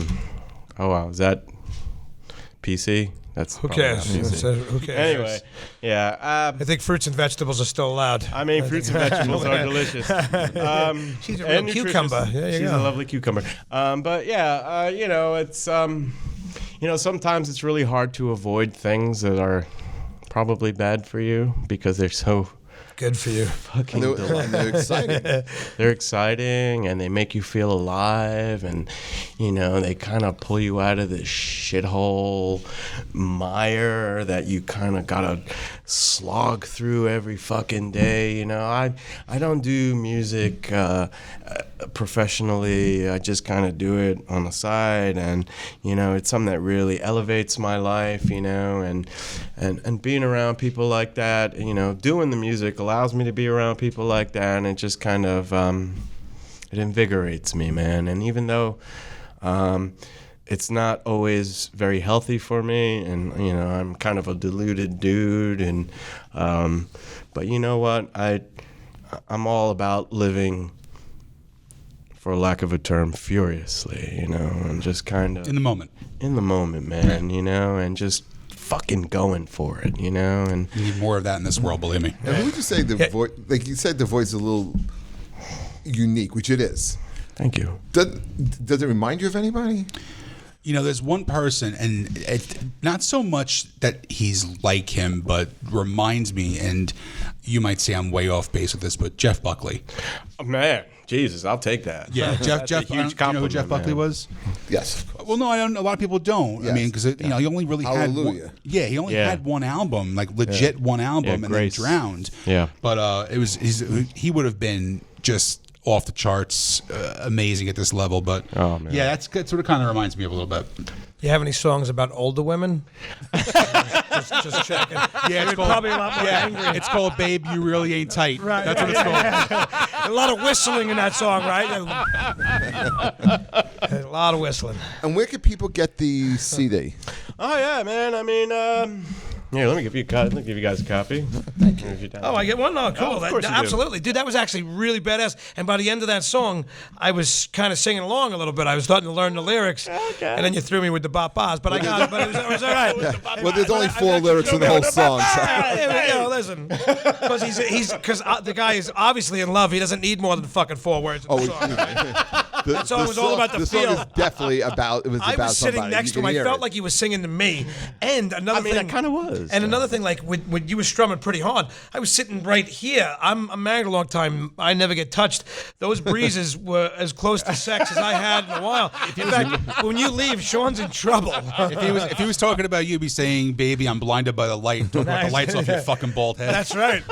wow, is that PC. That's Who probably cares? not PC. Who cares? Anyway, yeah. I think fruits and vegetables are still allowed. I mean, fruits and vegetables are delicious. She's a and real cucumber. nutritious. There you She's go. a lovely cucumber. But yeah, it's sometimes it's really hard to avoid things that are probably bad for you because they're so Good for you. fucking And delightful. they're exciting. They're exciting and they make you feel alive, and they kind of pull you out of this shithole mire that you kind of gotta slog through every fucking day. I don't do music professionally. I just kind of do it on the side, and it's something that really elevates my life. And being around people like that, doing the music allows me to be around people like that, and it just kind of it invigorates me, man. And even though it's not always very healthy for me, and I'm kind of a deluded dude, and but you know what, I'm all about living, for lack of a term, furiously, and just kind of In the moment. in the moment, man, and just fucking going for it, and You need more of that in this world, believe me. And who would you say the voice? Like you said, the voice is a little unique, which it is. thank you. Does it remind you of anybody? There's one person, and not so much that he's like him, but reminds me, and you might say I'm way off base with this, but Jeff Buckley. Oh, man, Jesus, I'll take that. Yeah, That's Jeff. a huge Do you know who Jeff compliment, Buckley man. was? Yes. Well, no, I don't. A lot of people don't. I Yes. mean, because he only really Hallelujah. had. He only Yeah. had one album, like legit one album, Yeah, and then Grace. drowned. Yeah. But he would have been just off the charts, amazing at this level. But Oh, man. yeah, that's sort of kind of reminds me of a little bit. You have any songs about older women? just checking. Yeah, it's Probably a lot more angry. It's called "Babe, You Really Ain't Tight." Right. That's what it's called. A lot of whistling in that song, right? A lot of whistling. And where can people get the CD? Oh yeah, man. I mean, here, let me give you guys a copy. Thank you. Oh, I get one? Oh, cool. Oh, of course you do. Absolutely. Dude, that was actually really badass. And by the end of that song, I was kind of singing along a little bit. I was starting to learn the lyrics. Okay. And then you threw me with the bop-bahs. But I got it. But it was all right. Well, there's only 4 lyrics in the whole song. So. There we go. Listen. Because the guy is obviously in love. He doesn't need more than fucking 4 words in the song. That song was all about the song feel. is definitely about. It was I about was sitting somebody. next You to him. can I hear felt it. like he was singing to me. And another thing. I kind of was. And another thing, like when you were strumming pretty hard, I was sitting right here. I'm married a long time. I never get touched. Those breezes were as close to sex as I had in a while. In fact, when you leave, Sean's in trouble. If he was talking about you, he'd be saying, "Baby, I'm blinded by the light. Don't put the lights off your fucking bald head." That's right.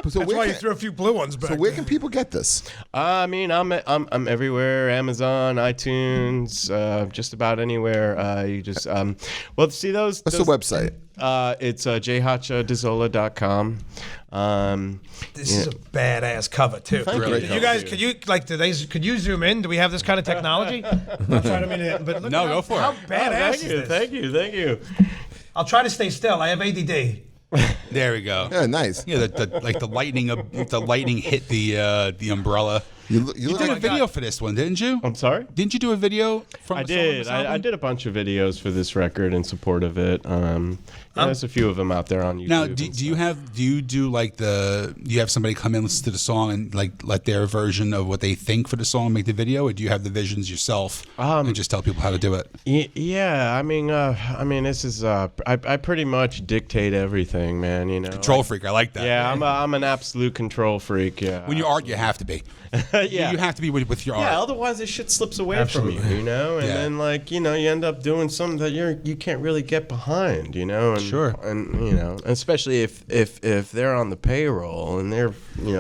So That's where why you can- threw a few blue ones back. So where can people get this? I mean, I'm everywhere. Amazon, iTunes, just about anywhere. You just well, see those. What's the website? It's jhachadezola.com. This is a badass cover too. Really? You guys, could you zoom in? Do we have this kind of technology? I'm trying to but look No, how, go for how it. badass is this? Thank you. I'll try to stay still. I have ADD. There we go. Yeah, nice. Yeah, the lightning hit the umbrella. You You look did a like video for this one, didn't you? I'm sorry. Didn't you do a video from? I the song on did. this I album? did a bunch of videos for this record in support of it. There's a few of them out there on YouTube. Now, and do you have somebody come in, listen to the song, and like let their version of what they think for the song make the video, or do you have the visions yourself and just tell people how to do it? Yeah, I mean, this is I pretty much dictate everything, man. Control freak, I like that. Yeah, I'm an absolute control freak. Yeah. When you art, you have to be. yeah. You have to be with your art. Yeah, otherwise this shit slips away from you, And Yeah. then you end up doing something that you can't really get behind, And, Sure. And especially if they're on the payroll and they're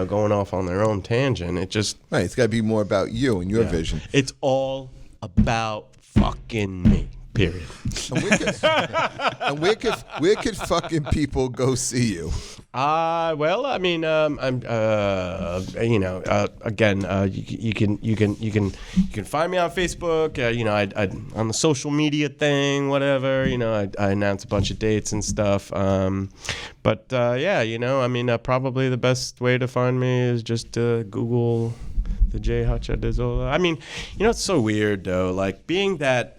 going off on their own tangent, it just right. It's got to be more about you and your vision. It's all about fucking me. Period. And where could fucking people go see you? Well, I mean, again, you can find me on Facebook. I on the social media thing, whatever. I announce a bunch of dates and stuff. Probably the best way to find me is just Google the J Hacha de Zola. I mean, it's so weird though. Like being that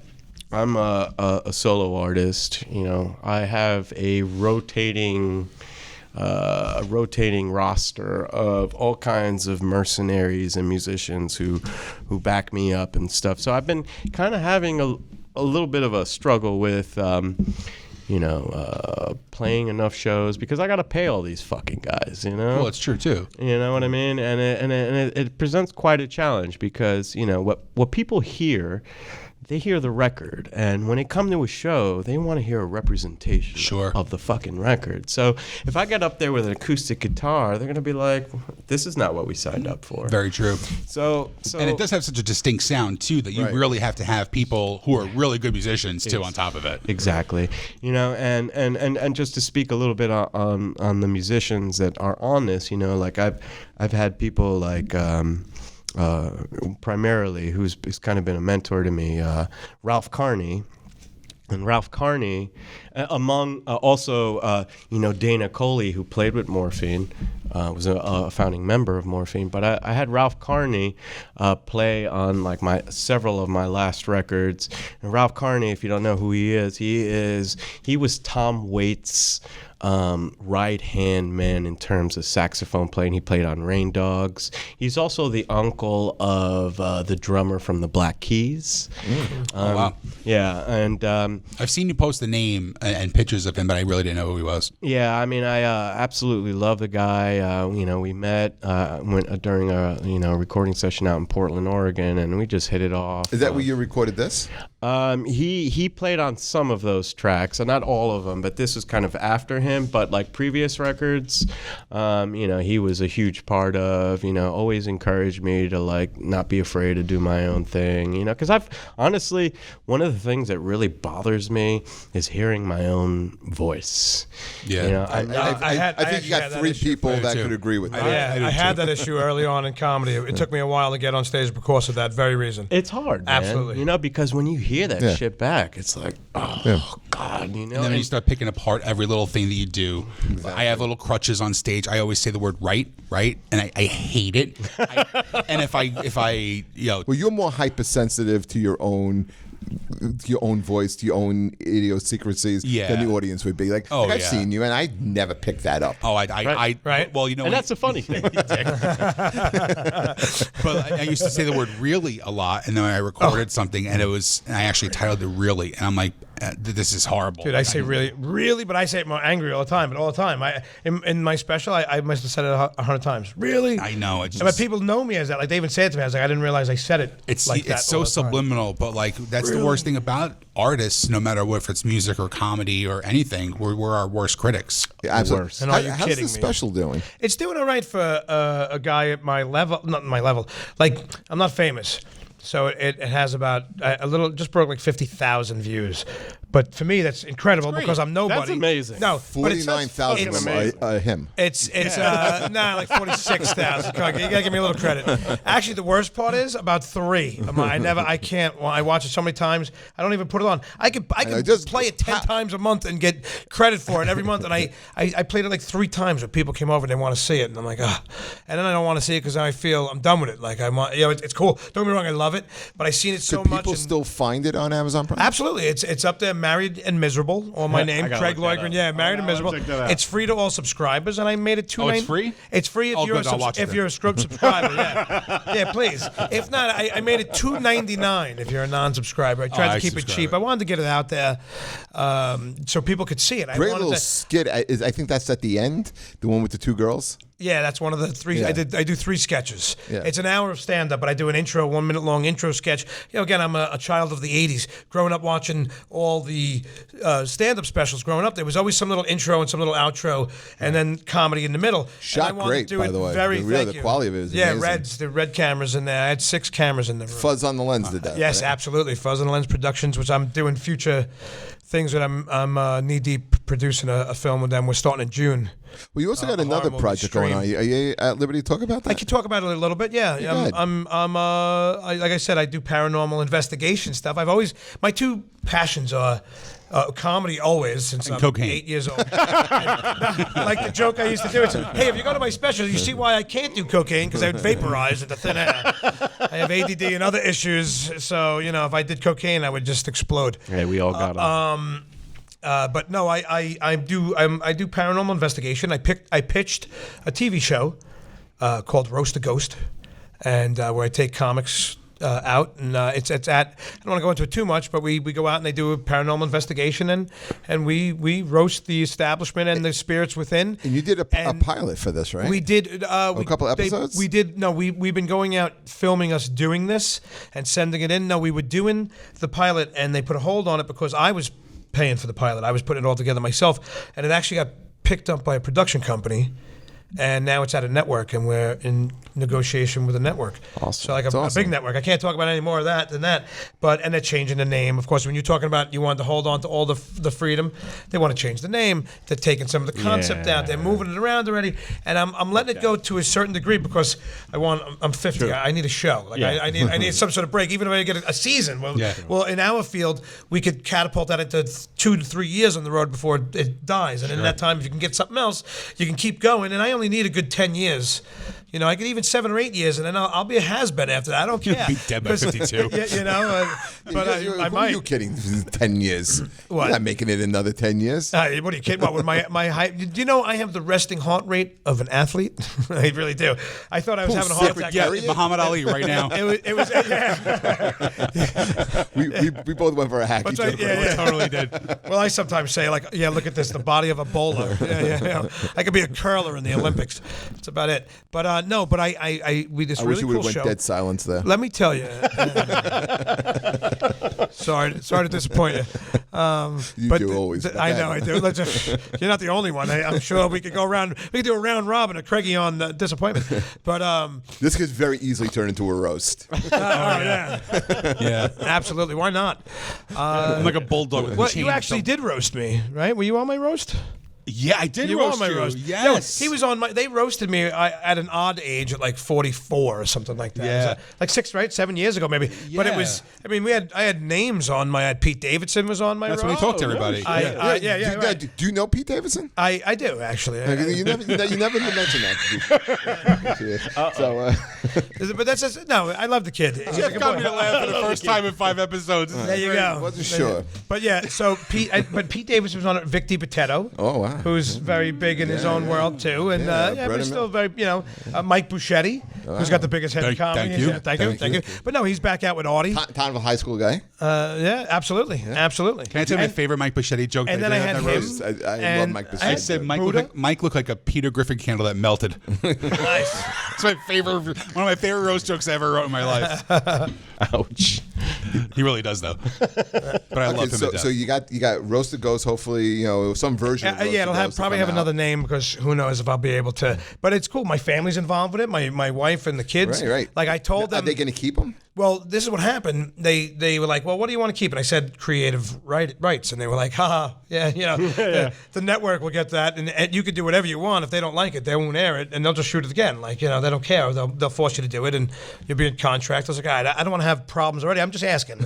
I'm a solo artist. You know, I have a rotating roster of all kinds of mercenaries and musicians who back me up and stuff. So I've been kind of having a little bit of a struggle with playing enough shows because I got to pay all these fucking guys, you know? Well, it's true, too. You know what I mean? And it presents quite a challenge because, you know, what people hear, they hear the record. And when they come to a show, they want to hear a representation of the fucking record. So if I get up there with an acoustic guitar, they're going to be like, this is not what we signed up for. Very true. So and it does have such a distinct sound, too, that you really have to have people who are really good musicians, too, on top of it. Exactly. You know, and just to speak a little bit on the musicians that are on this, you know, like I've had people like primarily who's kind of been a mentor to me, Ralph Carney. And Ralph Carney, among also, Dana Coley, who played with Morphine, was a founding member of Morphine. But I had Ralph Carney play on like several of my last records. And Ralph Carney, if you don't know who he was Tom Waits' right-hand man in terms of saxophone playing. He played on Rain Dogs. He's also the uncle of the drummer from the Black Keys. Oh, wow. Yeah, and I've seen you post the name and pictures of him, but I really didn't know who he was. Yeah, I mean, I absolutely love the guy. We met during a recording session out in Portland, Oregon, and we just hit it off. Is that where you recorded this? He played on some of those tracks, and not all of them, but this was kind of after him. But like previous records, he was a huge part of, always encouraged me to like not be afraid to do my own thing, because I've honestly, one of the things that really bothers me is hearing my own voice. Yeah. I think you got three people that could agree with that. I had that issue early on in comedy. It took me a while to get on stage because of that very reason. It's hard, man. Absolutely. Because when you hear that shit back, it's like, God, And then when you start picking apart every little thing that you do. Exactly. I have little crutches on stage. I always say the word right, and I hate it. And if I well, you're more hypersensitive to your own voice, to your own idiosyncrasies than the audience would be. I've seen you, and I never picked that up. Oh, right. Well, and that's a funny thing. But I used to say the word really a lot, and then I recorded something, and I actually titled it really, and I'm like, this is horrible. Dude, I say really, but I say it more angry all the time. But all the time, in my special, I must have said it 100 times. Really? I know. But people know me as that. Like they even say it to me. I was like, I didn't realize I said it. It's that so subliminal, but like that's the worst thing about artists. No matter if it's music or comedy or anything, we're our worst critics. Yeah, absolutely. And are you how's kidding the special doing? It's doing all right for a guy at my level. Not my level. Like I'm not famous. So it has about just broke like 50,000 views. But for me, that's incredible because I'm nobody. That's amazing. No, 49,000 of him. It's like 46,000. You gotta give me a little credit. Actually, the worst part is about 3. I can't. Well, I watch it so many times. I don't even put it on. I can play it 10 times a month and get credit for it every month. And I played it like 3 times when people came over and they want to see it, and I'm like, ah. And then I don't want to see it because I feel I'm done with it. Like it's cool. Don't get me wrong, I love it, but I've seen it so much. People still find it on Amazon Prime? Absolutely, it's up there. Married and Miserable, or my name, Craig Loydgren. Yeah, Married and Miserable. It's free to all subscribers, and I made it $2.99. Oh, it's free? It's free if you're a Scrub subscriber. Yeah, please. If not, I made it $2.99 if you're a non-subscriber. I tried to keep it cheap. I wanted to get it out there so people could see it. Great little skit. I think that's at the end, the one with the 2 girls. Yeah, that's one of the 3. Yeah. I do 3 sketches. Yeah. It's an hour of stand-up, but I do an intro, 1-minute long intro sketch. Again, I'm a child of the 80s. Growing up watching all the stand-up specials growing up, there was always some little intro and some little outro, and then comedy in the middle. Shot great, by the way. The quality of it is amazing. The red cameras in there. I had 6 cameras in the room. Fuzz on the Lens did that. Yes, right? Absolutely. Fuzz on the Lens Productions, which I'm doing future things that I'm knee-deep producing a film with them. We're starting in June. Well, you also got another project going on. Are you at liberty to talk about that? I can talk about it a little bit. Yeah, like I said, I do paranormal investigation stuff. My 2 passions are Comedy always, since I'm cocaine. 8 years old. Like the joke I used to do, it's, hey, if you go to my special, you see why I can't do cocaine, because I would vaporize into thin air. I have ADD and other issues, so, if I did cocaine, I would just explode. Hey, we all got them. But no, I do paranormal investigation. I pitched a TV show called Roast a Ghost, and where I take comics out, and it's at, I don't want to go into it too much, but we go out and they do a paranormal investigation, and we roast the establishment and the spirits within. And you did a pilot for this, right? We did a couple episodes. We've been going out filming us doing this and sending it in. No, we were doing the pilot, and they put a hold on it because I was paying for the pilot. I was putting it all together myself, and it actually got picked up by a production company. And now it's at a network, and we're in negotiation with a network. Awesome. So like a big network. I can't talk about any more of that than that. And they're changing the name. Of course, when you're talking about you want to hold on to all the freedom, they want to change the name. They're taking some of the concept out. They're moving it around already. And I'm letting it go to a certain degree because I'm 50. True. I need a show. Like I need some sort of break. Even if I get a season. Well, in our field, we could catapult that into 2 to 3 years on the road before it dies. And in that time, if you can get something else, you can keep going. And I only need a good 10 years. I could even 7 or 8 years, and then I'll be a has-been after that. I don't care. You'll be dead by 52. But I might. Are you kidding? 10 years. What? You're not making it another 10 years. What are you kidding? What, with my height? Do you know I have the resting heart rate of an athlete? I really do. I thought I was having a heart attack. Yeah, Muhammad Ali right now. It was we both went for a hack. Totally did. Well, I sometimes say, look at this, the body of a bowler. I could be a curler in the Olympics. That's about it. But we just I really wish you cool would have went show. dead silence there. Let me tell you. Sorry to disappoint you. You do always. I know I do. You're not the only one. I'm sure we could go around. We could do a round robin of Craigie on disappointment. But this could very easily turn into a roast. Yeah, absolutely. Why not? I'm like a bulldog with a chain. You actually did roast me, right? Were you on my roast? Yeah, I did You roast were on my you. roast. Yes. No, he was on my. They roasted me at an odd age at like 44 or something like that. Yeah. Like 7 years ago maybe. But it was. I mean, I had names on my. I had Pete Davidson was on my. That's roast. when we talked to everybody. Right. Do you know Pete Davidson? I do actually. You never mentioned that. But that's just, no. I love the kid. He's a Jeff good got boy. me to laugh for the first time in 5 episodes. There you go. Wasn't sure. But yeah, so Pete Davidson was on it. Vic DiPotetto. Oh wow. Who's very big in his own world too, and but he's still very, Mike Buschetti, who's got the biggest head in comedy. Thank you. Thank you. But no, he's back out with Audie. Kind of a high school guy. Yeah, absolutely. Can I tell you my favorite Mike Buschetti joke? And that then I did had on that him. roast? I love Mike Buschetti. I said Mike looked like a Peter Griffin candle that melted. Nice. It's my favorite, one of my favorite roast jokes I ever wrote in my life. Ouch. He really does though. But I love him to death. So you got Roasted Ghost. Hopefully, some version. Of Roasted It'll Ghost probably will have come another out. name because who knows if I'll be able to. But it's cool. My family's involved with it. My wife and the kids. Right. Like I told them. Are they going to keep them? Well, this is what happened. They were like, well, what do you want to keep? And I said creative rights. And they were like, haha, the network will get that. And you can do whatever you want. If they don't like it, they won't air it. And they'll just shoot it again. Like, they don't care. They'll force you to do it. And you'll be in contract. I was like, all right, I don't want to have problems already. I'm just asking,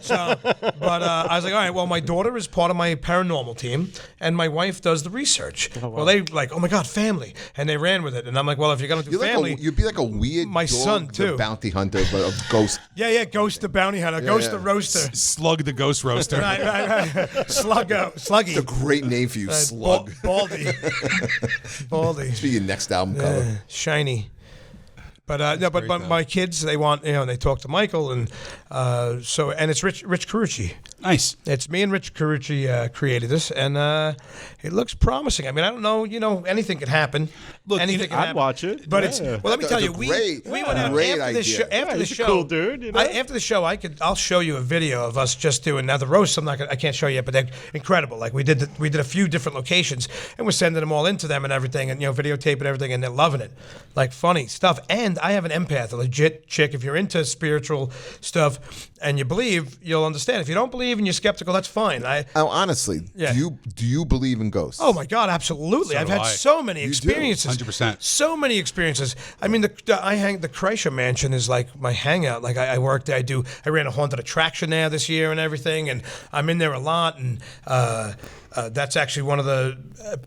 So, but I was like, all right, well, my daughter is part of my paranormal team. And my wife does the research. Oh, wow. Well, they like, oh, my God, family. And they ran with it. And I'm like, well, if you're going to do family. You'd be like a weird my dog, son, too. the bounty hunter, but a ghost. Yeah, Ghost the bounty hunter, Ghost the roaster. Slug the ghost roaster. Right. Sluggy. It's a great name for you, Slug. Baldy. Should be your next album cover. Shiny. But but my kids, they want, and they talk to Michael, and and it's Rich Carucci. Nice. It's me and Rich Carucci created this, and it looks promising. I mean, I don't know, anything could happen. Look, anything can I'd happen. watch it. But it's well. Let me tell you, we went out after this show. After the he's a show, cool dude. After the show, I'll show you a video of us just doing now the roasts. I can't show you yet, but they're incredible. Like we did a few different locations, and we're sending them all into them and everything, and videotape and everything, and they're loving it, like funny stuff. And I have an empath, a legit chick. If you're into spiritual stuff and you believe, you'll understand. If you don't believe and you're skeptical, that's fine. Honestly, Yeah. do you believe in ghosts? Oh my God, absolutely! So I've do had I. so many You do? experiences. 100%. So many experiences. I mean, the Chrysler Mansion is like my hangout. Like I work there. I ran a haunted attraction there this year and everything, and I'm in there a lot. And that's actually one of the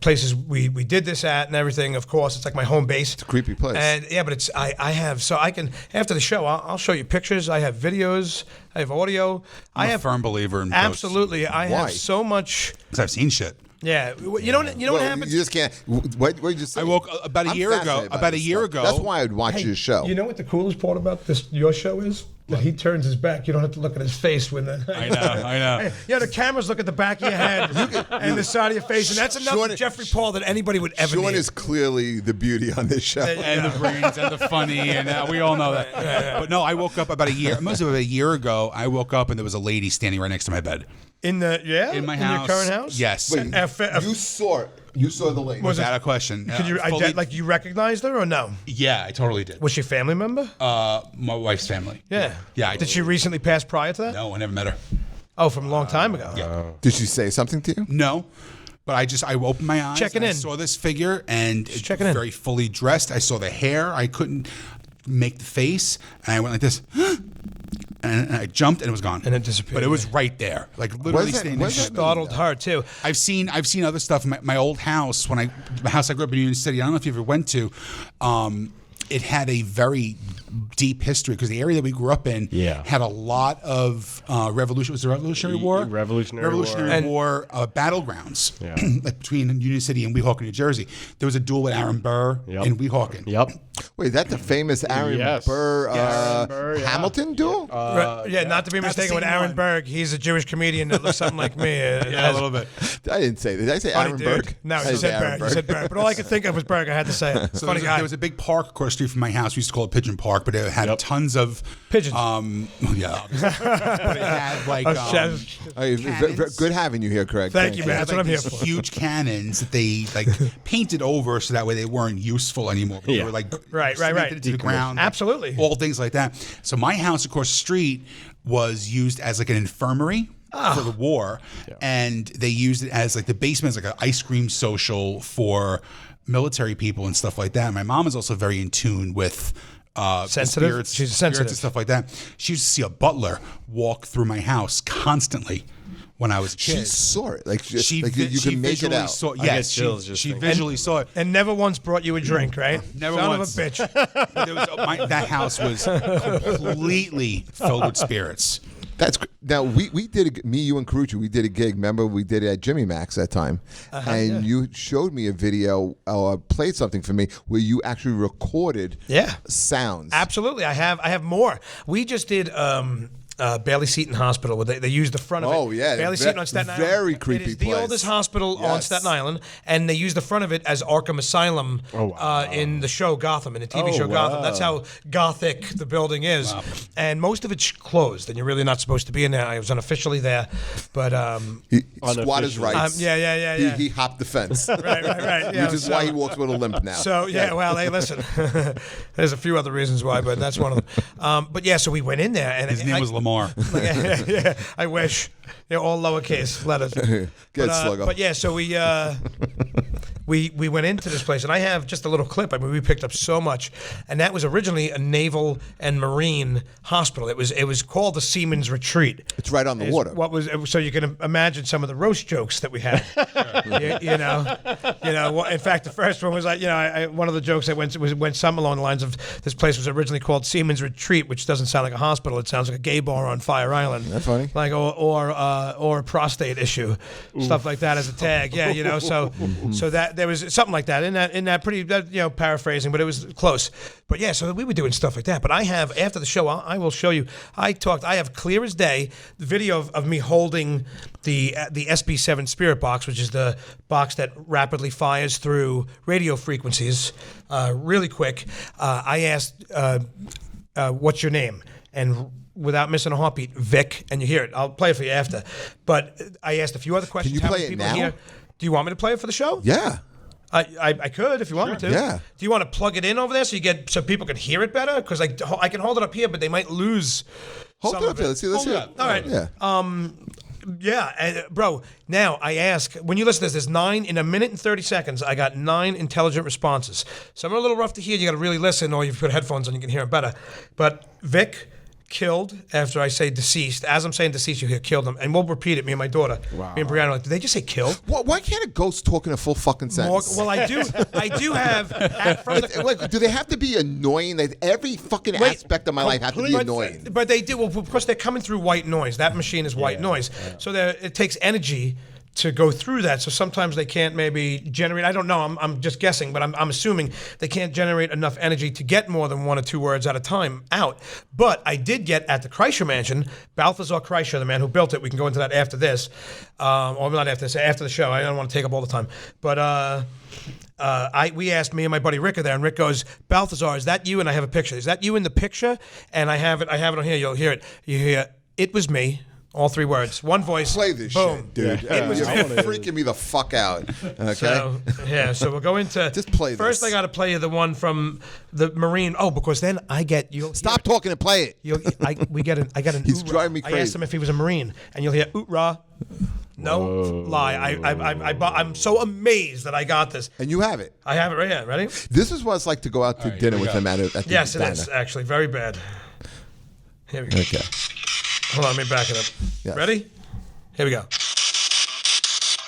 places we did this at and everything. Of course, it's like my home base. It's a creepy place. And yeah, but it's I have, so I can, after the show, I'll show you pictures. I have videos. I have audio. I'm I a have firm believer in ghosts. absolutely. I Why? have so much. Because I've seen shit. Yeah, you know what Well, happens. you just can't. What did you just say? I woke about a I'm year ago. fascinated by About a this year stuff. ago. That's why I'd watch your show. You know what the coolest part about your show is? That he turns his back. You don't have to look at his face when the. I know. Yeah, the cameras look at the back of your head and the side of your face, and that's enough Sean- for Jeffrey Paul that anybody would ever Sean need. is clearly the beauty on this show. And the brains and the funny, and we all know that. But no, I woke up about a year. It must have been a year ago. I woke up and there was a lady standing right next to my bed. In my house. your current house. Yes. Wait, you saw it. You saw the lady. Without a question. Could you you recognized her or no? Yeah, I totally did. Was she a family member? My wife's family. Yeah. Yeah. Did she recently pass prior to that? No, I never met her. Oh, from a long time ago. Yeah. Did she say something to you? No. But I opened my eyes. Checking and I in. saw this figure and it's checking in. very fully dressed. I saw the hair. I couldn't make the face. And I went like this. And I jumped and it was gone. And it disappeared. But it was right there. Like literally standing there. Startled her too. I've seen other stuff. My old house, the house I grew up in Union City. I don't know if you ever went to. It had a very deep history because the area that we grew up in had a lot of revolution. Was the Revolutionary War? Revolutionary War battlegrounds like between Union City and Weehawken, New Jersey. There was a duel with Aaron Burr in Weehawken. Yep. Wait, is that the famous Aaron Burr, Hamilton duel? Not to be mistaken with same Aaron one. Berg. He's a Jewish comedian that looks something like me. Yeah, a little bit. I didn't say that. Did I say Funny Aaron dude. Burke? No, I he didn't say said Aaron Berg. He said Berg. But all I could think of was Berg. I had to say it. So Funny guy. there was a big park across the street from my house. We used to call it Pigeon Park, but it had tons of Pigeons. Yeah, obviously. But it had like Hey, good having you here, Craig. Thank you, man. It had, That's what I'm here these for. huge cannons that they painted over so that way they weren't useful anymore. They were Right. cemented to the ground. Absolutely. All things like that. So my house across the street was used as like an infirmary for the war, and they used it as like the basement as like an ice cream social for military people and stuff like that. My mom is also very in tune with Sensitive? spirits, She's spirits sensitive. and stuff like that. She used to see a butler walk through my house constantly when I was a kid. She saw it. Like you She can make it visually out. Saw, get yes, chills she just she thinking. visually saw it. And never once brought you a drink, right? Never Son once. of a bitch. But there was, that house was completely filled with spirits. That's now we did me, you, and Carucci. We did a gig. Remember, we did it at Jimmy Mac's that time, and you showed me a video or played something for me where you actually recorded sounds. Absolutely. I have more. We just did Bailey Seton Hospital, where they used the front of it. Oh, yeah. Bailey Seton on Staten Island. Very creepy It is the place. oldest hospital on Yes. Staten Island, and they used the front of it as Arkham Asylum in the show Gotham, in the TV show Gotham. That's how gothic the building is. And most of it's closed, and you're really not supposed to be in there. I was unofficially there, but Squatters' rights. yeah. He hopped the fence, right. Yeah, which is why he walks with a limp now. So well, hey, listen. There's a few other reasons why, but that's one of them. But yeah, so we went in there, and His name was Lamar. yeah, I wish. They're all lowercase letters. Sluggo. But yeah, so we went into this place, and I have just a little clip. I mean, we picked up so much, and that was originally a naval and marine hospital. It was called the Seamen's Retreat. It's right on the water. So you can imagine some of the roast jokes that we had. you know. In fact, the first one was like, one of the jokes that went something along the lines of this place was originally called Seamen's Retreat, which doesn't sound like a hospital. It sounds like a gay bar on Fire Island. That's funny. Like or a prostate issue, stuff like that as a tag. Yeah, So that there was something like that in that pretty paraphrasing, but it was close. But yeah, so we were doing stuff like that. But I have, after the show, I will show you. I have clear as day the video of me holding the SB7 Spirit Box, which is the box that rapidly fires through radio frequencies really quick. I asked, what's your name? And without missing a heartbeat, Vic, and you hear it. I'll play it for you after. But I asked a few other questions. Can you How play many it people now? Here? Do you want me to play it for the show? Yeah. I could if you want me to. Yeah. Do you want to plug it in over there so people can hear it better? Because I can hold it up here, but they might lose. Hold some it up of here. Let's see. Let's see. All right. Yeah. Yeah, and, bro. Now I ask when you listen to this. There's 9 in a minute and 30 seconds. I got 9 intelligent responses. Some are a little rough to hear. You got to really listen, or you put headphones on. You can hear them better. But Vic killed after I say deceased. As I'm saying deceased, you hear killed him, and we'll repeat it. Me and my daughter. Wow. Me and Brianna are like, did they just say killed? Why can't a ghost talk in a full fucking sentence? Well, I do. I do have. Like, do they have to be annoying? Like, every fucking aspect of my life has to be annoying. But they do. Well, because they're coming through white noise. That machine is white noise. So it takes energy to go through that. So sometimes they can't maybe generate. I don't know. I'm just guessing, but I'm assuming they can't generate enough energy to get more than 1 or 2 words at a time out. But I did get at the Chrysler Mansion, Balthazar Chrysler, the man who built it. We can go into that after this, or not after this, after the show. I don't want to take up all the time, but. We asked, me and my buddy Rick are there, and Rick goes, Balthazar, is that you? And I have a picture. Is that you in the picture? And I have it on here. You'll hear it. You hear, it was me. All 3 words. One voice. Play this boom. shit, dude. It was You're freaking me the fuck out. Okay? So we'll go into... Just play this. First, I got to play you the one from the Marine. Oh, because then I get... Stop talking and play it. I get an He's oot-rah. driving me crazy. I asked him if he was a Marine, and you'll hear oot-rah. No lie. I'm so amazed that I got this. And you have it. I have it right here. Ready? This is what it's like to go out to dinner with him at the Yes, diner. it is, actually. Very bad. Here we go. Okay. Hold on, let me back it up. Yes. Ready? Here we go.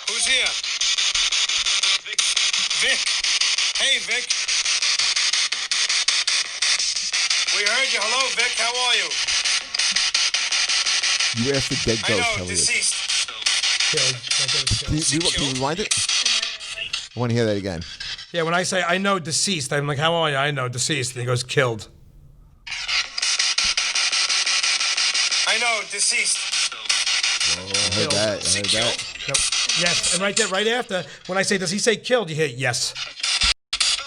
Who's here? Vic. Hey, Vic. We heard you. Hello, Vic. How are you? You asked the dead ghost. I know, deceased. Can you rewind it? I want to hear that again. Yeah, when I say I know deceased, I'm like, how are you? I know deceased. And he goes, killed. I know, deceased. I heard that. Nope. Yes, and right there, right after, when I say, does he say killed? You hear, yes.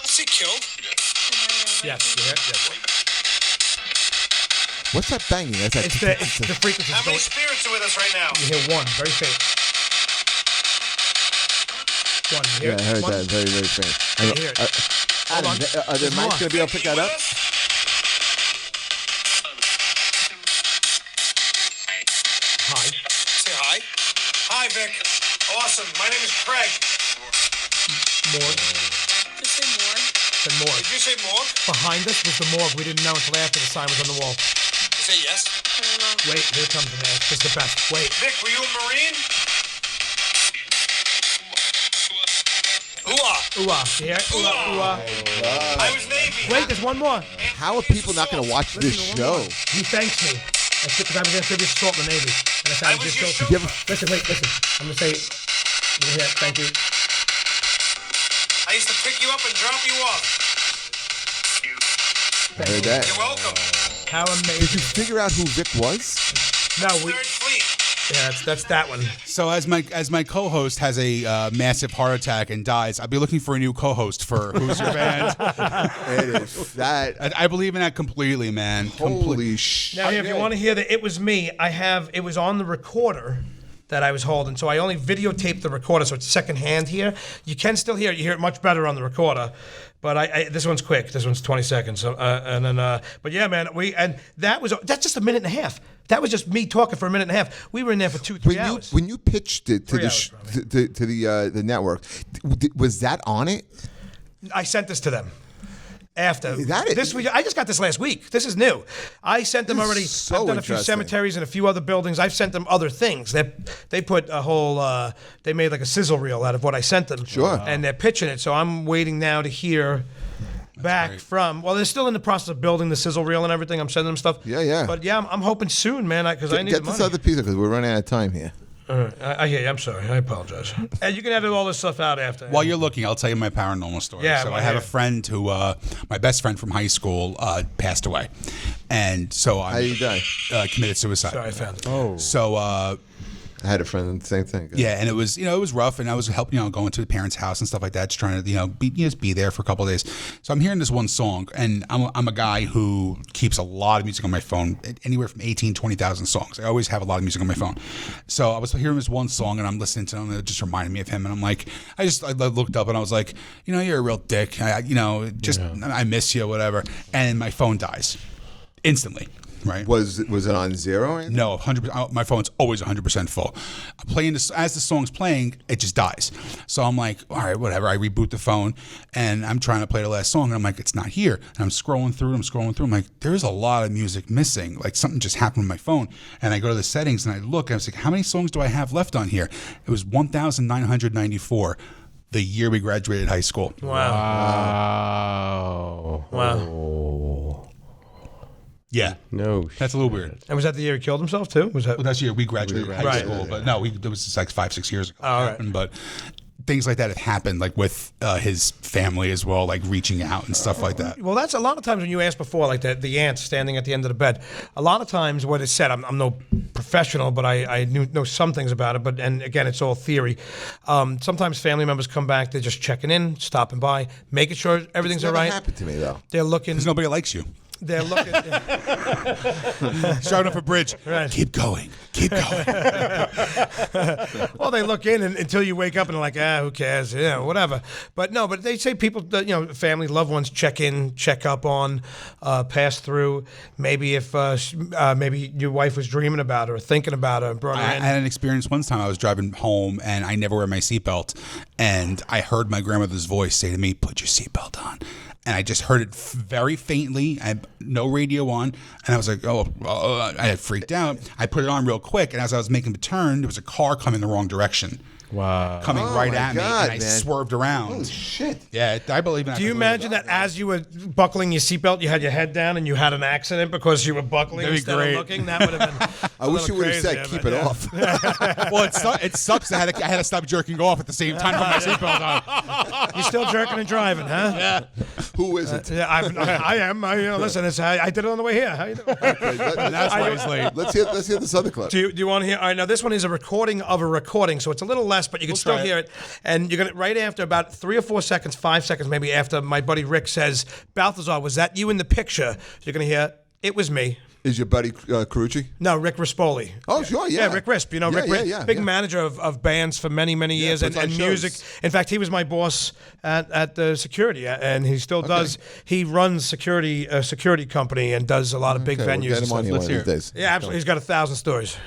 Is he killed? Yes, you hear, yes. What's that banging? That's that. It's the frequency. How many spirits are with us right now? You hear one, very faint. One, you hear Yeah, I heard one? that. Very, very faint. You hear it. Adam, on. are the There's mics more. going to be able to pick that up? Hi. Say hi. Hi, Vic. Awesome. My name is Craig. Morgue. Just say more. Said morgue. Did you say morgue? Behind us was the morgue. We didn't know until after the sign was on the wall. You say yes? I don't know. Wait, here it comes in there. This is the best. Wait. Vic, were you a Marine? Ooh-ah. Ooh-ah. You hear it? Ooh-ah, ooh-ah. I was Navy. Wait, there's one more. How are people not going to watch this show? He thanks me. That's because I was going to say this assault in the Navy. And I said, I was your just chauffeur. Listen, wait, listen. I'm going to say, you hear it? Thank you. I used to pick you up and drop you off. I heard that. You're welcome. How Did you amazing. figure out who Vic was? No, we. Third Fleet. Yeah, that's that one. So as my co-host has a massive heart attack and dies, I'll be looking for a new co-host for Who's Your Band. It is that. I believe in that completely, man. Holy shit. Now, if you want to hear that it was me, it was on the recorder that I was holding. So I only videotaped the recorder, so it's secondhand here. You can still hear it. You hear it much better on the recorder. But this one's quick. This one's 20 seconds. So, but yeah, man, that's just a minute and a half. That was just me talking for a minute and a half. We were in there for 2-3 hours. When you pitched it to 3 hours, the network, was that on it? I sent this to them. After Is that it? I just got this last week. This is new. I sent them This is already. so I've done a few interesting. cemeteries and a few other buildings. I've sent them other things. They put a whole. They made like a sizzle reel out of what I sent them. Sure. And they're pitching it. So I'm waiting now to hear back from. Well, they're still in the process of building the sizzle reel and everything. I'm sending them stuff. Yeah. But yeah, I'm hoping soon, man, because I need the Get this money. other piece because we're running out of time here. I hear you. I'm sorry. I apologize. And you can edit all this stuff out after. While you're looking, I'll tell you my paranormal story. Yeah, so well, I have yeah. a friend who, my best friend from high school, passed away, and so How you die? committed suicide. Sorry, I found it. So I had a friend the same thing. Yeah, and it was rough, and I was helping going to the parents' house and stuff like that, just trying to be there for a couple of days. So I'm hearing this one song, and I'm a guy who keeps a lot of music on my phone, anywhere from 18, 20,000 songs. I always have a lot of music on my phone. So I was hearing this one song, and I'm listening to it, and it just reminded me of him, and I'm like, I looked up, and I was like, you're a real dick. I miss you, whatever. And my phone dies instantly. Right. Was it on zero? Or anything? No, 100%. My phone's always 100% full. I'm playing this as the song's playing, it just dies. So I'm like, all right, whatever. I reboot the phone, and I'm trying to play the last song, and I'm like, it's not here. And I'm scrolling through. I'm like, there's a lot of music missing. Like something just happened with my phone. And I go to the settings and I look, and I was like, how many songs do I have left on here? It was 1,994. The year we graduated high school. Wow. Yeah. No. That's a little weird. And was that the year he killed himself too? Was that? Well, that's the year we graduated high school, but no, it was just like 5-6 years ago. All right. But things like that have happened, like with his family as well, like reaching out and stuff like that. Well, that's a lot of times when you asked before, like the ant standing at the end of the bed. A lot of times what is said, I'm no professional, but I know some things about it. But and again, it's all theory. Sometimes family members come back, they're just checking in, stopping by, making sure everything's all right. Never happened to me though. They're looking. Because nobody likes you. They're looking. Showing up a bridge. Right. Keep going. Well, they look in until you wake up and they're like, who cares? Yeah, whatever. But no, but they say people, family, loved ones check in, check up on, pass through. Maybe if maybe your wife was dreaming about her or thinking about her and brought her I in. had an experience one time. I was driving home and I never wear my seatbelt, and I heard my grandmother's voice say to me, "Put your seatbelt on." And I just heard it very faintly. I had no radio on. And I was like, I had freaked out. I put it on real quick. And as I was making the turn, there was a car coming the wrong direction. Wow. Coming Oh right my at me. God, And I man. swerved around. Holy shit. Yeah, I believe in that. Do you imagine that as you were buckling your seatbelt, you had your head down and you had an accident because you were buckling That'd be instead great. of looking? That would have been. I wish you would have said, keep it off. Well, it sucks. I had to stop jerking off at the same time with my seatbelt on. You're still jerking and driving, huh? Yeah. Who isn't? Yeah, I am. Listen, I did it on the way here. How you doing? That's why he's late. Let's hear this other clip. Do you want to hear? All right, now this one is a recording of a recording, so it's a little less, but you can still try it. hear it. And you're gonna right after about 3 or 4 seconds, 5 seconds maybe after my buddy Rick says, "Balthazar, was that you in the picture?" You're gonna hear, "It was me." Is your buddy Carucci? No, Rick Rispoli. Oh, sure, yeah. Rick Risp. Yeah, Rick Risp, yeah, big yeah. manager of bands for many, many years puts on and shows. music. In fact, he was my boss at the security, and he still does. He runs a security company and does a lot of big Okay, venues. we'll get and him on stuff. here one of these days. Yeah, absolutely. He's got 1,000 stories.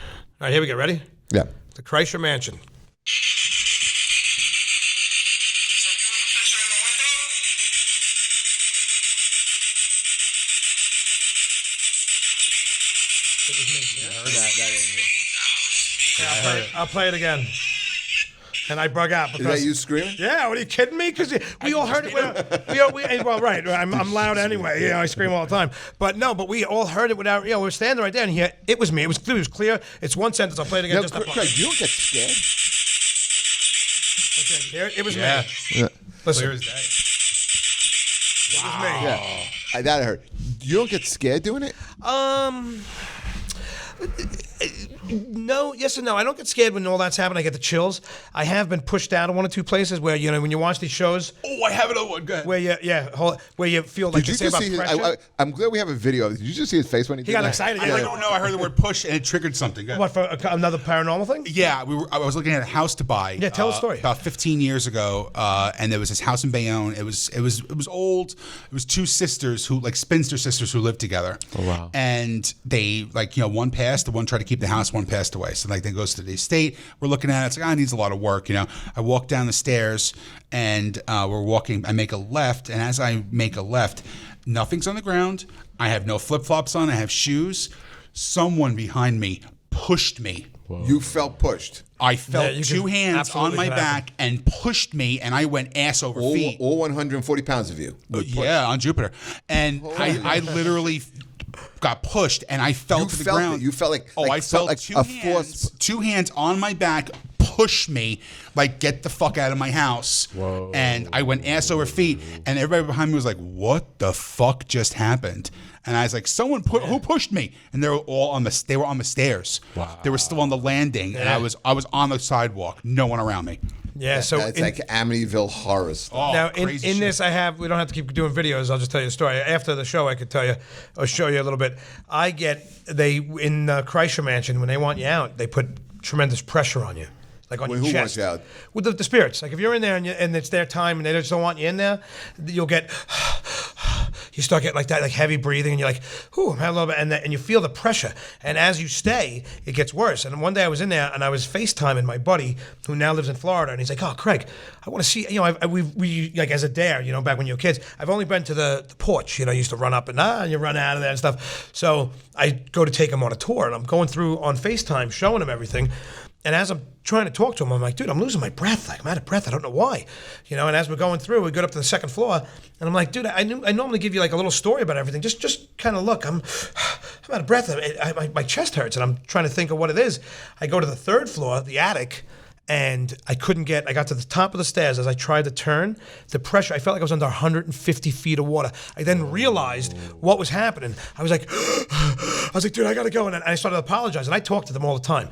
All right, here we go. Ready? Yeah. The Chrysler Mansion. I'll play it again. And I bug out Is because that you screaming? yeah, what are you kidding me? Because we all heard it. Well, right. I'm loud anyway. I scream all the time. But we all heard it without. We're standing right there, and here it was me. It was clear. It's one sentence. I'll play it again. No, just Craig, you don't get scared. Okay, here it was Yeah. me. Yeah. Listen, Clear as day. it was me. Yeah. That I heard. You don't get scared doing it? No, yes and no. I don't get scared when all that's happened. I get the chills. I have been pushed out of 1 or 2 places where when you watch these shows, Oh, I have another one. Go ahead. where you feel like Did you they say just about see his, pressure. I'm glad we have a video. Did you just see his face when he did got that? excited. I don't know. I heard the word push and it triggered something. Go ahead. What for another paranormal thing? Yeah, I was looking at a house to buy. Yeah, tell the story. About 15 years ago, and there was this house in Bayonne. It was old. It was 2 sisters who spinster sisters who lived together. Oh, wow. And they one passed, the one tried to keep the house, one passed away. So then goes to the estate. We're looking at it. It's like, it needs a lot of work. I walk down the stairs and we're walking. I make a left, and as I make a left, nothing's on the ground. I have no flip flops on. I have shoes. Someone behind me pushed me. You felt pushed. I felt you 2 could- hands absolutely on my could happen. back and pushed me, and I went ass over feet. All 140 pounds of you. were pushed. Yeah, on Jupiter. And I literally got pushed, and I fell You to the felt ground. it. You felt like I felt like two a hands, force. 2 hands on my back, pushed me, like, get the fuck out of my house. Whoa. And I went ass over feet, and everybody behind me was like, what the fuck just happened? And I was like, who pushed me? And they were all on the stairs. Wow. They were still on the landing, and I was on the sidewalk, no one around me. Yeah, so it's like Amityville horror stuff. Oh, now in this we don't have to keep doing videos. I'll just tell you a story. After the show, I could tell you, I'll show you a little bit. In the Chrysler Mansion, when they want you out, they put tremendous pressure on you. Like on your chest. Who wants you out? With the spirits. Like if you're in there and it's their time and they just don't want you in there, you'll get, you start getting like that, like heavy breathing, and you're like, whew, I'm having a little bit, and you feel the pressure. And as you stay, it gets worse. And one day I was in there and I was FaceTiming my buddy who now lives in Florida, and he's like, oh, Craig, I want to see, we like as a dare, back when you were kids, I've only been to the porch, I used to run up and you run out of there and stuff. So I go to take him on a tour, and I'm going through on FaceTime, showing him everything. And as I'm trying to talk to him, I'm like, dude, I'm losing my breath. Like, I'm out of breath. I don't know why. And as we're going through, we go up to the second floor, and I'm like, dude, I normally give you like a little story about everything. Just kind of look. I'm out of breath. My chest hurts, and I'm trying to think of what it is. I go to the third floor, the attic, and I got to the top of the stairs. As I tried to turn, the pressure, I felt like I was under 150 feet of water. I then realized what was happening. I was like, dude, I gotta go. And I started to apologize. And I talk to them all the time.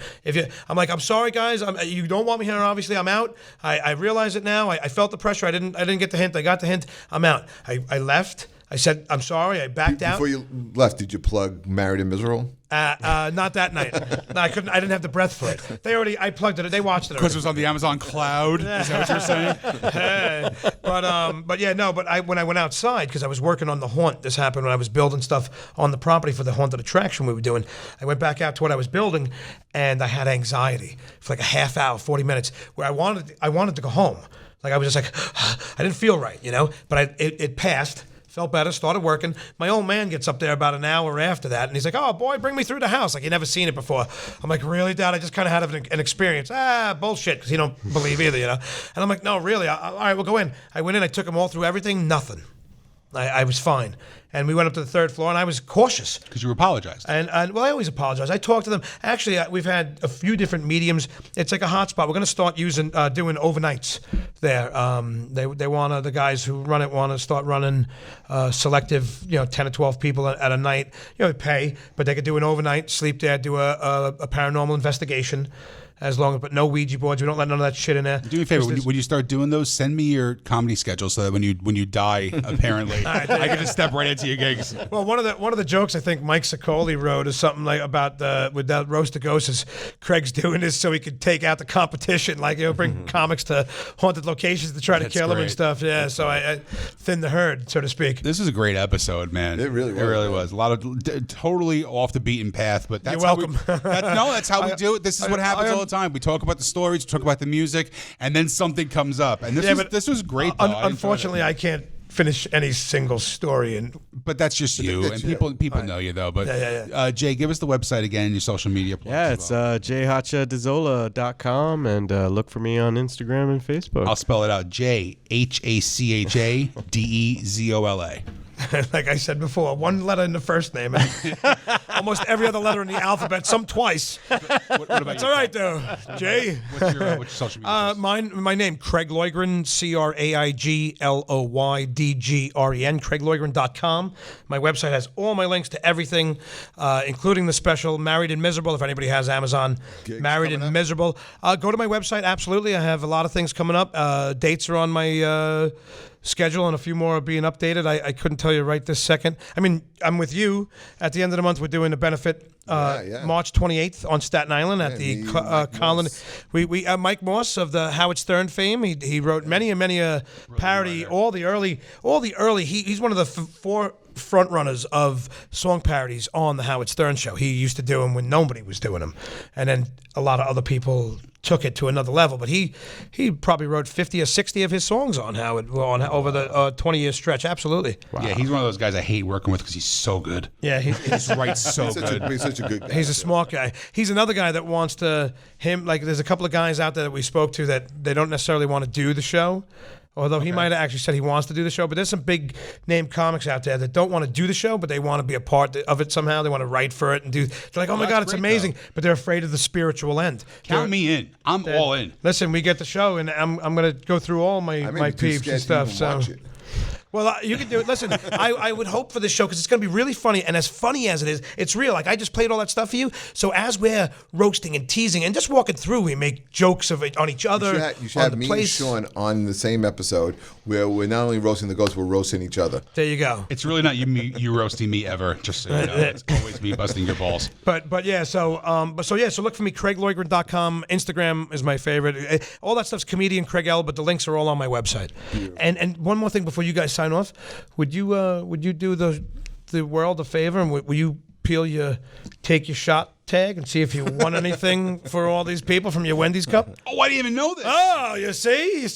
I'm like, I'm sorry, guys. You don't want me here. Obviously, I'm out. I realize it now. I felt the pressure. I didn't get the hint. I got the hint. I'm out. I left. I said, I'm sorry. I backed out. Before you left, did you plug Married and Miserable? Not that night. No, I couldn't. I didn't have the breath for it. I plugged it. They watched it. Because it was on the Amazon cloud. Is that what you're saying? But when I went outside, because I was working on the haunt, this happened when I was building stuff on the property for the haunted attraction we were doing. I went back out to what I was building, and I had anxiety for like a half hour, 40 minutes, where I wanted to go home. Like I was just like, I didn't feel right, But it passed. Felt better, started working. My old man gets up there about an hour after that, and he's like, oh, boy, bring me through the house. Like, he'd never seen it before. I'm like, really, Dad? I just kind of had an experience. Bullshit, because he don't believe either, And I'm like, no, really? All right, we'll go in. I went in. I took him all through everything. Nothing. I was fine. And we went up to the third floor, and I was cautious. Because you apologized. And I always apologize. I talked to them. Actually, we've had a few different mediums. It's like a hotspot. We're going to start doing overnights there. They want the guys who run it want to start running selective, 10 or 12 people at a night. Pay, but they could do an overnight, sleep there, do a paranormal investigation. But no Ouija boards. We don't let none of that shit in there. Do me a favor. When you start doing those, send me your comedy schedule so that when you die, apparently, I can just step right into your gigs. Well, one of the jokes I think Mike Sicoli wrote is something like about with that roast of ghosts is Craig's doing this so he could take out the competition, like bring comics to haunted locations to try to kill them and stuff. Yeah, so I thin the herd, so to speak. This is a great episode, man. It really was. It really was. A lot of totally off the beaten path, but that's You're welcome. That's how we do it. This is what happens all the time. We talk about the stories, we talk about the music, and then something comes up. And this was great, though. Unfortunately, I can't finish any single story. But that's just you, and people know you, though. But Jay, give us the website again and your social media. Yeah, it's jhachadezola.com, and look for me on Instagram and Facebook. I'll spell it out: JHachadezola. Like I said before, one letter in the first name, and almost every other letter in the alphabet, some twice. What about That's all right, though. Jay? What's your social media? My name, Craig Loydgren, CraigLoydgren, CraigLoydgren.com. My website has all my links to everything, including the special Married and Miserable, if anybody has Amazon. Gigs Married and Miserable. Go to my website, absolutely. I have a lot of things coming up. Dates are on my schedule, and a few more are being updated. I couldn't tell you right this second. I mean, I'm with you. At the end of the month, we're doing a benefit March 28th on Staten Island at the Colony. Mike Moss of the Howard Stern fame. He wrote many a parody. All the early. He's one of the four front runners of song parodies on the Howard Stern show. He used to do them when nobody was doing them, and then a lot of other people took it to another level. But he probably wrote 50 or 60 of his songs on Howard over the 20-year stretch. Absolutely. Wow. Yeah, he's one of those guys I hate working with because he's so good. Yeah, he just writes so good. He's such a good guy. He's a smart guy. He's another guy that wants to, like there's a couple of guys out there that we spoke to that they don't necessarily want to do the show. Although he might have actually said he wants to do the show, but there's some big name comics out there that don't want to do the show, but they want to be a part of it somehow. They want to write for it and do. They're like, oh my God, it's great, amazing, but they're afraid of the spiritual end. Count me in. I'm all in. Listen, we get the show, and I'm going to go through all my peeps and stuff. So. Well, you can do it. Listen, I would hope for this show because it's going to be really funny. And as funny as it is, it's real. Like, I just played all that stuff for you. So as we're roasting and teasing and just walking through, we make jokes of it on each other. You should have me and Sean on the same episode where we're not only roasting the ghosts, we're roasting each other. There you go. It's really not you roasting me ever. Just so you know, it's always me busting your balls. But yeah, so look for me, CraigLoydgren.com. Instagram is my favorite. All that stuff's comedian Craig L, but the links are all on my website. And one more thing before you guys sign off, would you do the world a favor and will you take your shot tag and see if you won anything for all these people from your Wendy's cup? Oh, I didn't even know this. Oh, you see.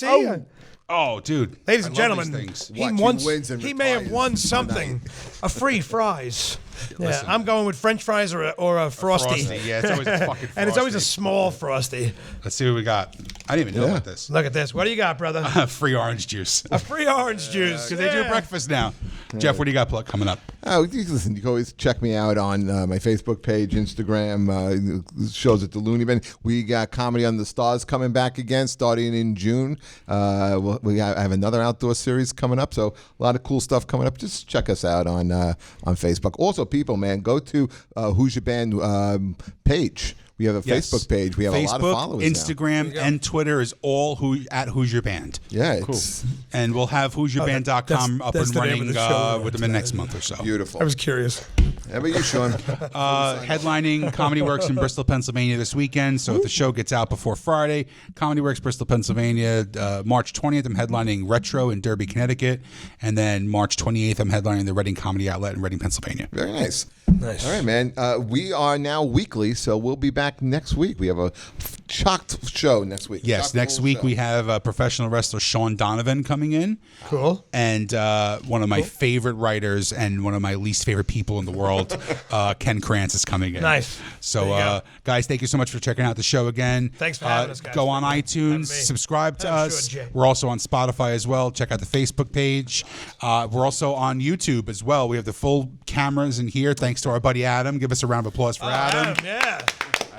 Oh, dude. Ladies and I love gentlemen, these things. he may have won something. A free fries. Yeah, I'm going with French fries or a Frosty. Yeah, it's always a fucking Frosty. And it's always a small Frosty. Let's see what we got. I didn't even know about this. Look at this. What do you got, brother? Free orange juice. A free orange juice. Because they do breakfast now. Jeff, what do you got coming up? Oh, listen, you can always check me out on my Facebook page, Instagram, shows at the Looney Bin. We got Comedy on the Stars coming back again starting in June. I have another outdoor series coming up, so a lot of cool stuff coming up. Just check us out on Facebook. Also, people, man, go to Who's Your Band page. We have a Facebook page. We have a lot of followers Instagram, now. and Twitter is all Who's Your Band. Yeah, cool. And we'll have who'sYourBand.com up and running within the next month or so. Beautiful. I was curious. How about you, Sean? Headlining Comedy Works in Bristol, Pennsylvania this weekend. So if the show gets out before Friday, Comedy Works, Bristol, Pennsylvania. March 20th, I'm headlining Retro in Derby, Connecticut. And then March 28th, I'm headlining the Reading Comedy Outlet in Reading, Pennsylvania. Very nice. Nice. All right, man. We are now weekly, so we'll be back next week. We have a chocked show next week. Yes, next week we have professional wrestler Sean Donovan coming in. Cool. And one of my favorite writers and one of my least favorite people in the world, Ken Krantz, is coming in. Nice. So, guys, thank you so much for checking out the show again. Thanks for having us, guys. Go on iTunes, subscribe to us. Sure, Jay. We're also on Spotify as well. Check out the Facebook page. We're also on YouTube as well. We have the full cameras in here. Thanks to our buddy Adam. Give us a round of applause for Adam. Yeah.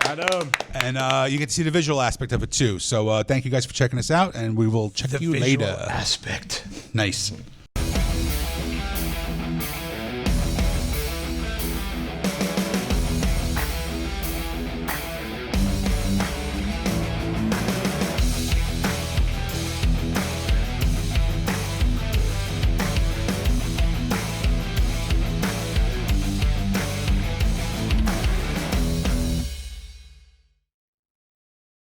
Adam. And you get to see the visual aspect of it too. So thank you guys for checking us out, and we will check you visual later. aspect. Nice.